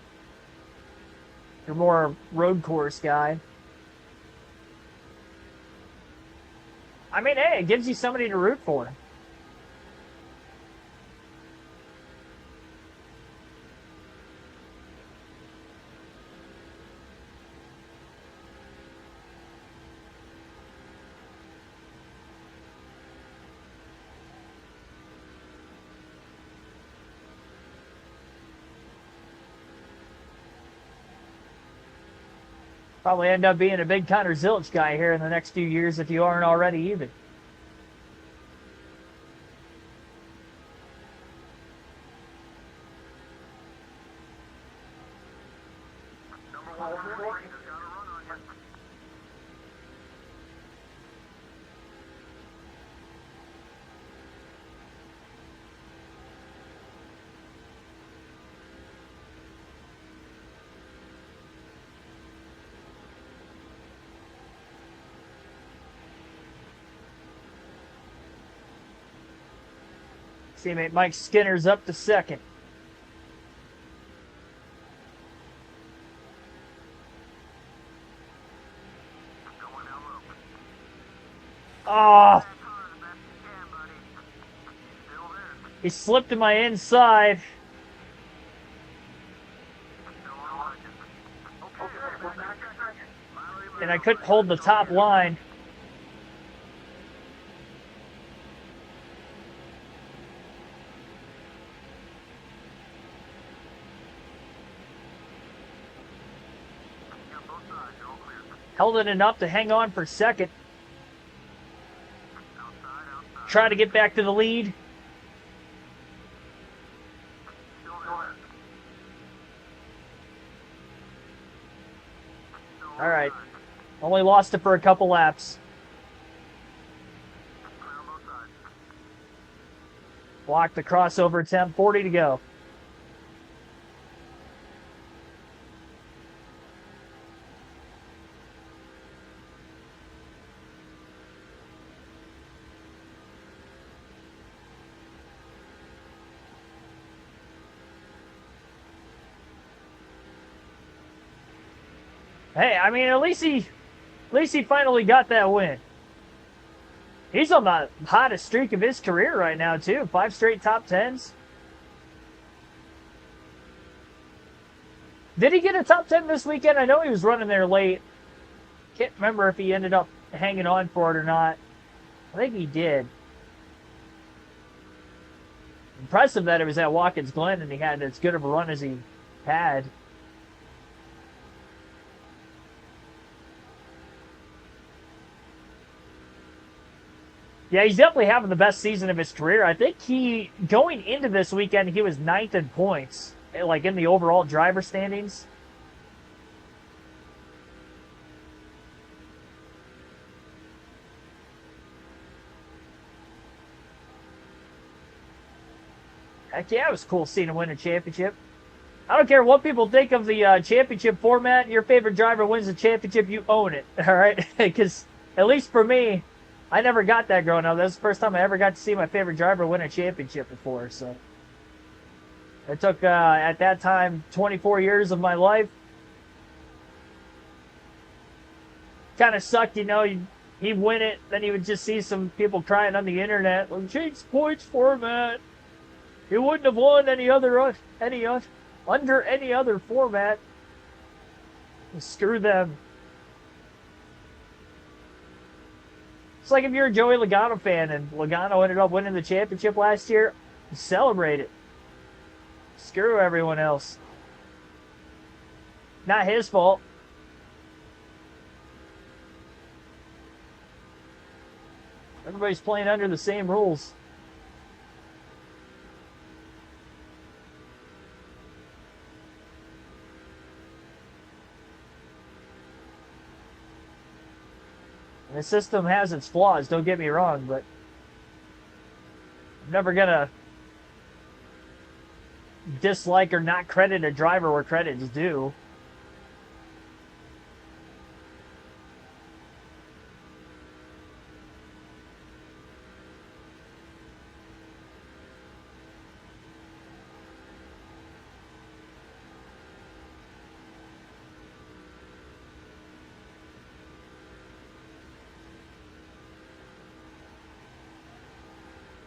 You're more a road course guy. I mean, hey, it gives you somebody to root for. Probably end up being a big Connor Zilch guy here in the next few years if you aren't already even. Teammate Mike Skinner's up to second. Oh! He slipped in my inside. And I couldn't hold the top line. Held it enough to hang on for second. Try to get back to the lead. All right. Only lost it for a couple laps. Blocked the crossover attempt. 40 to go. Hey, I mean, at least he finally got that win. He's on the hottest streak of his career right now, too. 5 straight top tens. Did he get a top 10 this weekend? I know he was running there late. Can't remember if he ended up hanging on for it or not. I think he did. Impressive that it was at Watkins Glen and he had as good of a run as he had. Yeah, he's definitely having the best season of his career. I think going into this weekend, he was 9th in points, like in the overall driver standings. Heck yeah, it was cool seeing him win a championship. I don't care what people think of the championship format. Your favorite driver wins the championship, you own it, all right? Because at least for me, I never got that growing up. That was the first time I ever got to see my favorite driver win a championship before. So it took, at that time, 24 years of my life. Kind of sucked, he'd win it, then you would just see some people crying on the internet, like, change points format. He wouldn't have won under any other format. Screw them. It's like if you're a Joey Logano fan and Logano ended up winning the championship last year, celebrate it. Screw everyone else. Not his fault. Everybody's playing under the same rules. The system has its flaws, don't get me wrong, but I'm never gonna dislike or not credit a driver where credit is due.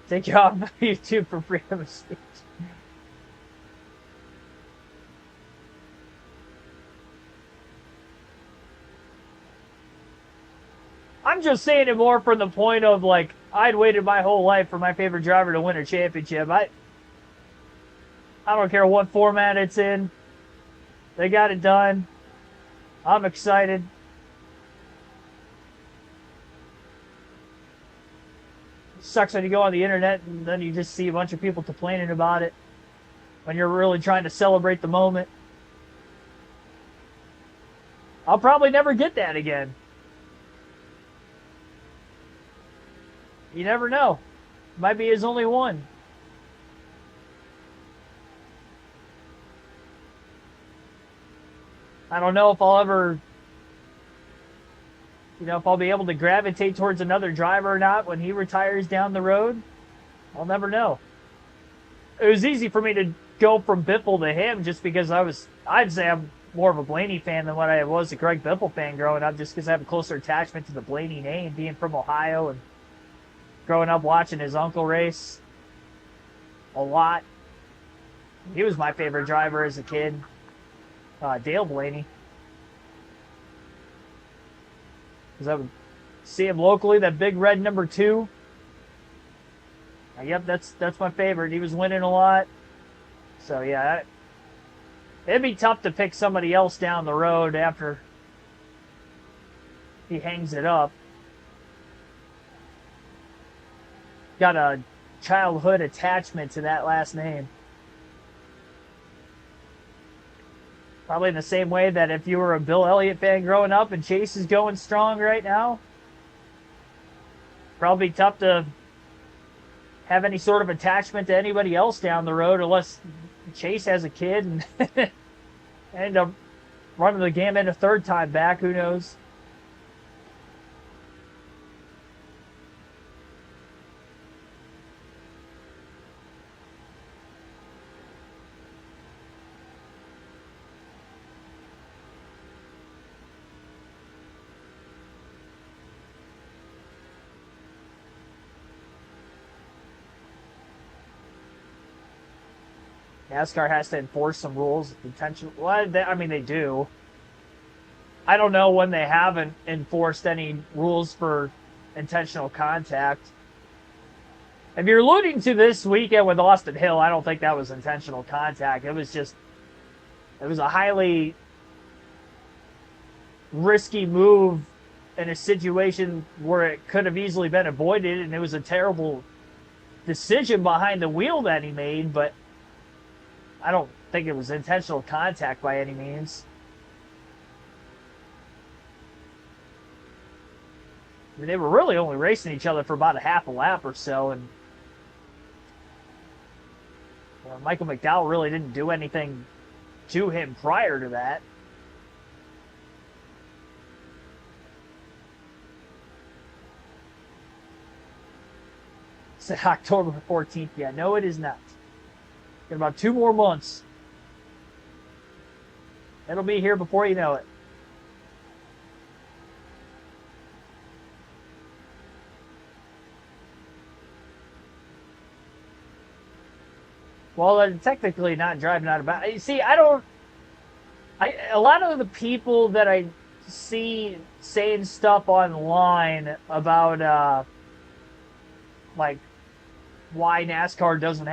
Take you off YouTube for freedom of speech. I'm just saying it more from the point of, like, I'd waited my whole life for my favorite driver to win a championship. I don't care what format it's in. They got it done. I'm excited. Sucks when you go on the internet and then you just see a bunch of people complaining about it when you're really trying to celebrate the moment. I'll probably never get that again. You never know. Might be his only one. I don't know if I'll ever, if I'll be able to gravitate towards another driver or not when he retires down the road. I'll never know. It was easy for me to go from Biffle to him just because I'd say I'm more of a Blaney fan than what I was a Greg Biffle fan growing up, just because I have a closer attachment to the Blaney name, being from Ohio and growing up watching his uncle race a lot. He was my favorite driver as a kid, Dale Blaney. Because I would see him locally, that big red number 2. Yep, that's my favorite. He was winning a lot. So yeah, it'd be tough to pick somebody else down the road after he hangs it up. Got a childhood attachment to that last name. Probably in the same way that if you were a Bill Elliott fan growing up and Chase is going strong right now, probably tough to have any sort of attachment to anybody else down the road unless Chase has a kid and end up running the gamut a third time back. Who knows? NASCAR has to enforce some rules. Well, I mean, they do. I don't know when they haven't enforced any rules for intentional contact. If you're alluding to this weekend with Austin Hill, I don't think that was intentional contact. It was a highly risky move in a situation where it could have easily been avoided, and it was a terrible decision behind the wheel that he made, but I don't think it was intentional contact by any means. I mean, they were really only racing each other for about a half a lap or so, and Michael McDowell really didn't do anything to him prior to that. It's October 14th. Yeah, no, it is not. In about 2 more months. It'll be here before you know it. Well, they're technically not driving out of bounds. See, a lot of the people that I see saying stuff online about, like, why NASCAR doesn't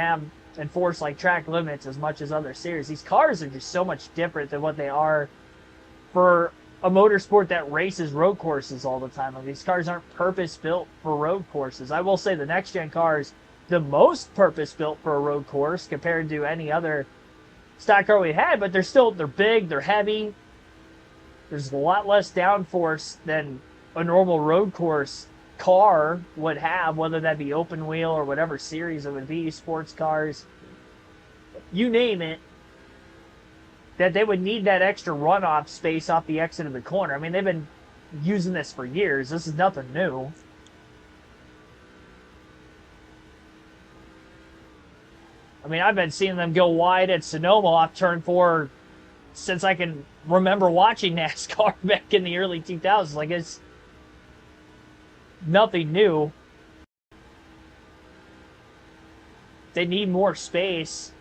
enforce, like, track limits as much as other series. These cars are just so much different than what they are for a motorsport that races road courses all the time. Like, these cars aren't purpose-built for road courses. I will say the next-gen cars, the most purpose-built for a road course compared to any other stock car we had, but they're big, they're heavy. There's a lot less downforce than a normal road course car would have, whether that be open wheel or whatever series it would be, sports cars, you name it, that they would need that extra runoff space off the exit of the corner. I mean, they've been using this for years. This is nothing new. I mean, I've been seeing them go wide at Sonoma off turn 4 since I can remember watching NASCAR back in the early 2000s. Like, it's nothing new. They need more space.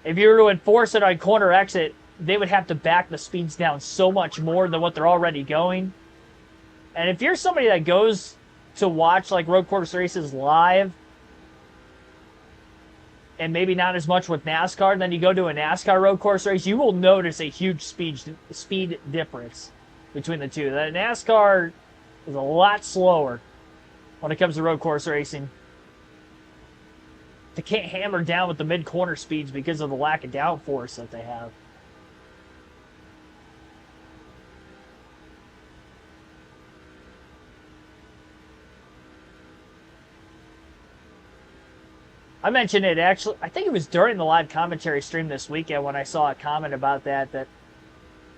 If you were to enforce it on corner exit, they would have to back the speeds down so much more than what they're already going. And if you're somebody that goes to watch, like, road course races live, and maybe not as much with NASCAR, and then you go to a NASCAR road course race, you will notice a huge speed difference between the two. The NASCAR is a lot slower when it comes to road course racing. They can't hammer down with the mid-corner speeds because of the lack of downforce that they have. I mentioned it actually, I think it was during the live commentary stream this weekend when I saw a comment about that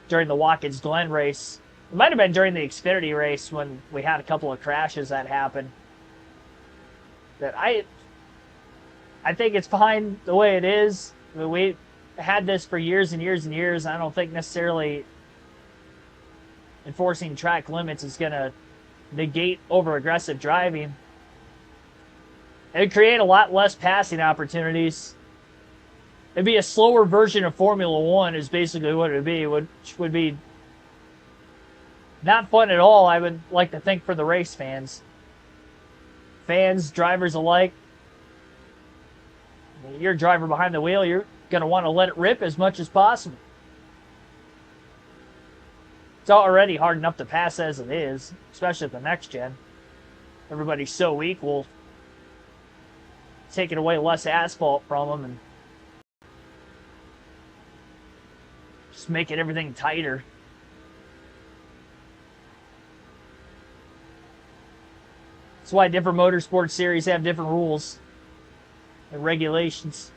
during the Watkins Glen race, it might have been during the Xfinity race when we had a couple of crashes that happened, that I think it's fine the way it is. I mean, we had this for years and years and years. I don't think necessarily enforcing track limits is going to negate over-aggressive driving. It would create a lot less passing opportunities. It'd be a slower version of Formula One is basically what it would be, which would be not fun at all, I would like to think, for the race fans. Fans, drivers alike. You're a driver behind the wheel, you're going to want to let it rip as much as possible. It's already hard enough to pass as it is, especially at the next gen. Everybody's so equal. Taking away less asphalt from them and just making everything tighter. That's why different motorsport series have different rules and regulations.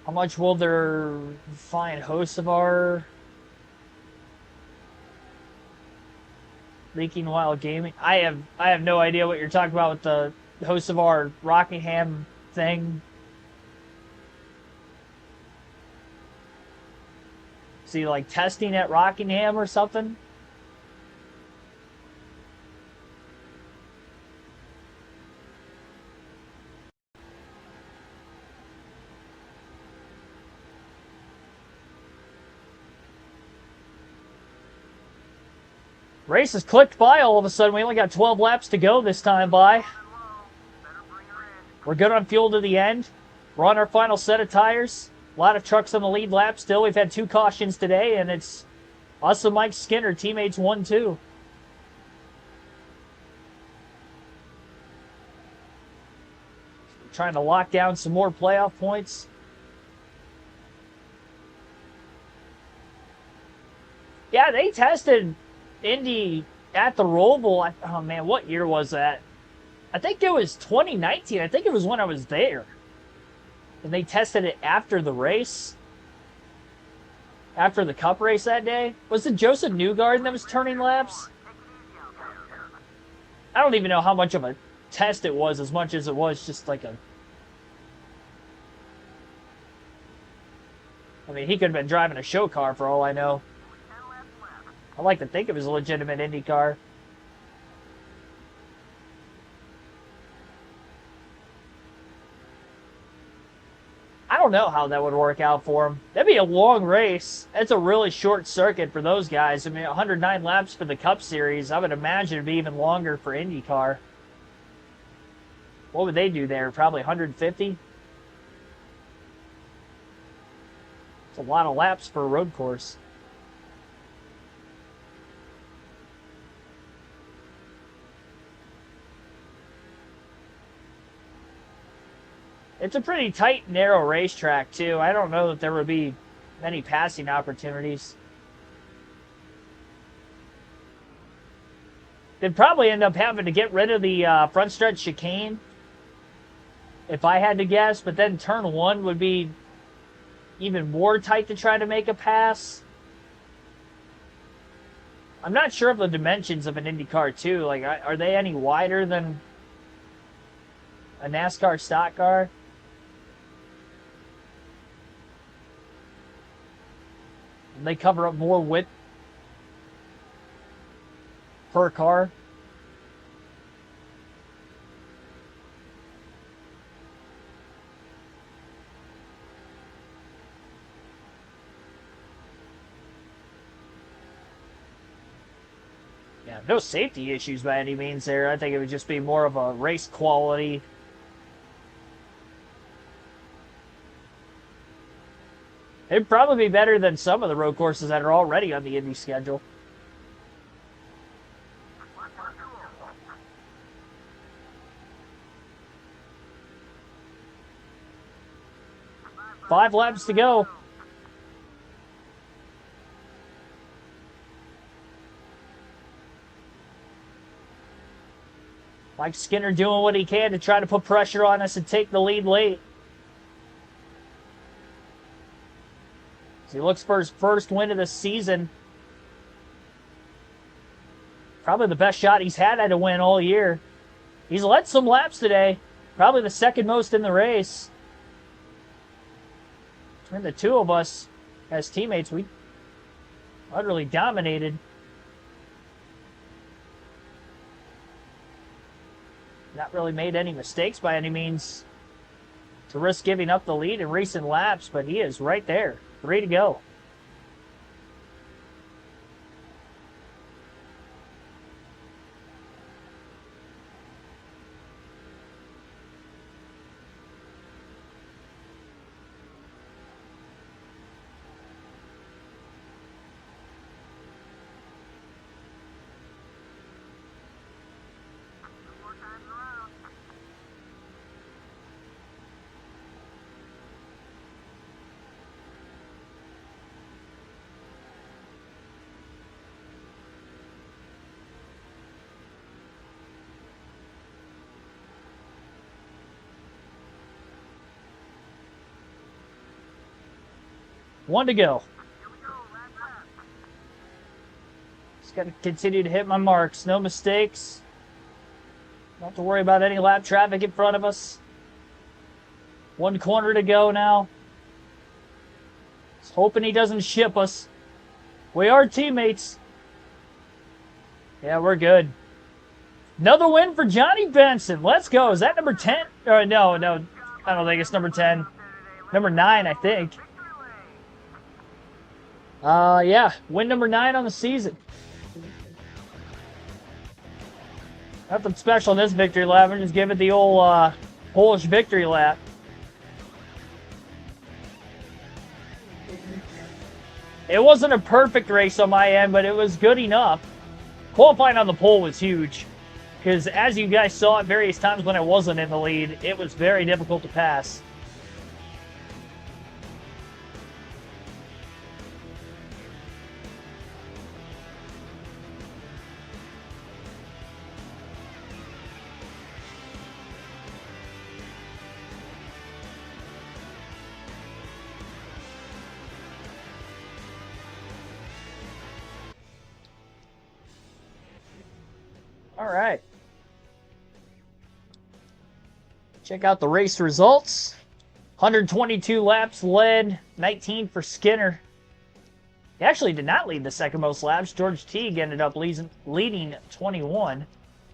How much will their fine hosts of our Leaking while gaming. I have no idea what you're talking about with the host of our Rockingham thing. Is he like testing at Rockingham or something? Race has clicked by all of a sudden. We only got 12 laps to go this time by. We're good on fuel to the end. We're on our final set of tires. A lot of trucks on the lead lap still. We've had 2 cautions today, and it's us and Mike Skinner, teammates 1-2. Trying to lock down some more playoff points. Yeah, they tested Indy at the Roval. Oh, man, what year was that? I think it was 2019. I think it was when I was there. And they tested it after the race. After the Cup race that day. Was it Joseph Newgarden that was turning laps? I don't even know how much of a test it was, as much as it was just like a... I mean, he could have been driving a show car for all I know. I like to think it was a legitimate Indy car. I don't know how that would work out for him. That'd be a long race. That's a really short circuit for those guys. I mean, 109 laps for the Cup Series. I would imagine it'd be even longer for IndyCar. What would they do there? Probably 150? It's a lot of laps for a road course. It's a pretty tight, narrow racetrack, too. I don't know that there would be many passing opportunities. They'd probably end up having to get rid of the front stretch chicane, if I had to guess. But then turn 1 would be even more tight to try to make a pass. I'm not sure of the dimensions of an IndyCar, too. Like, are they any wider than a NASCAR stock car? And they cover up more width per car. Yeah, no safety issues by any means there. I think it would just be more of a race quality. It'd probably be better than some of the road courses that are already on the Indy schedule. Five laps to go. Mike Skinner doing what he can to try to put pressure on us and take the lead late. As he looks for his first win of the season. Probably the best shot he's had at a win all year. He's led some laps today. Probably the second most in the race. Between the two of us as teammates, we utterly dominated. Not really made any mistakes by any means to risk giving up the lead in recent laps, but he is right there. 3 to go. One to go. got to continue to hit my marks. No mistakes. Not to worry about any lap traffic in front of us. 1 corner to go now. Just hoping he doesn't ship us. We are teammates. Yeah, we're good. Another win for Johnny Benson. Let's go. Is that number 10? Or no. I don't think it's number 10. Number 9, I think. Yeah. Win number 9 on the season. Nothing special in this victory lap. I'm just give it the old Polish victory lap. It wasn't a perfect race on my end, but it was good enough. Qualifying on the pole was huge. Because as you guys saw at various times when I wasn't in the lead, it was very difficult to pass. All right. Check out the race results. 122 laps led, 19 for Skinner. He actually did not lead the second most laps. George Teague ended up leading 21.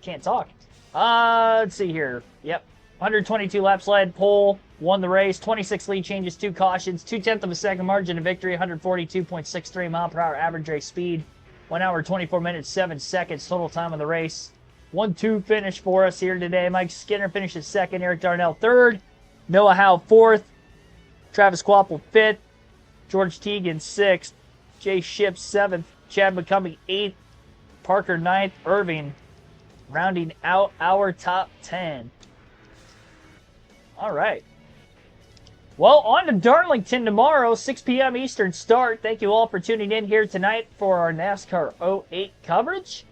Can't talk. Let's see here. Yep. 122 laps led. Pole won the race. 26 lead changes, 2 cautions, 0.2 of a second margin of victory. 142.63 mile per hour average race speed. 1 hour, 24 minutes, 7 seconds total time of the race. 1-2 finish for us here today. Mike Skinner finishes second. Eric Darnell third. Noah Howe fourth. Travis Quapple fifth. George Teagan sixth. Jay Shipp seventh. Chad McCumbee eighth. Parker ninth. Irving rounding out our top 10. All right. Well, on to Darlington tomorrow, 6 p.m. Eastern start. Thank you all for tuning in here tonight for our NASCAR 08 coverage.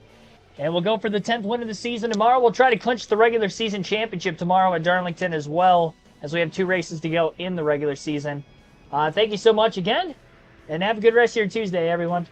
And we'll go for the 10th win of the season tomorrow. We'll try to clinch the regular season championship tomorrow at Darlington as well, as we have 2 races to go in the regular season. Thank you so much again, and have a good rest of your Tuesday, everyone.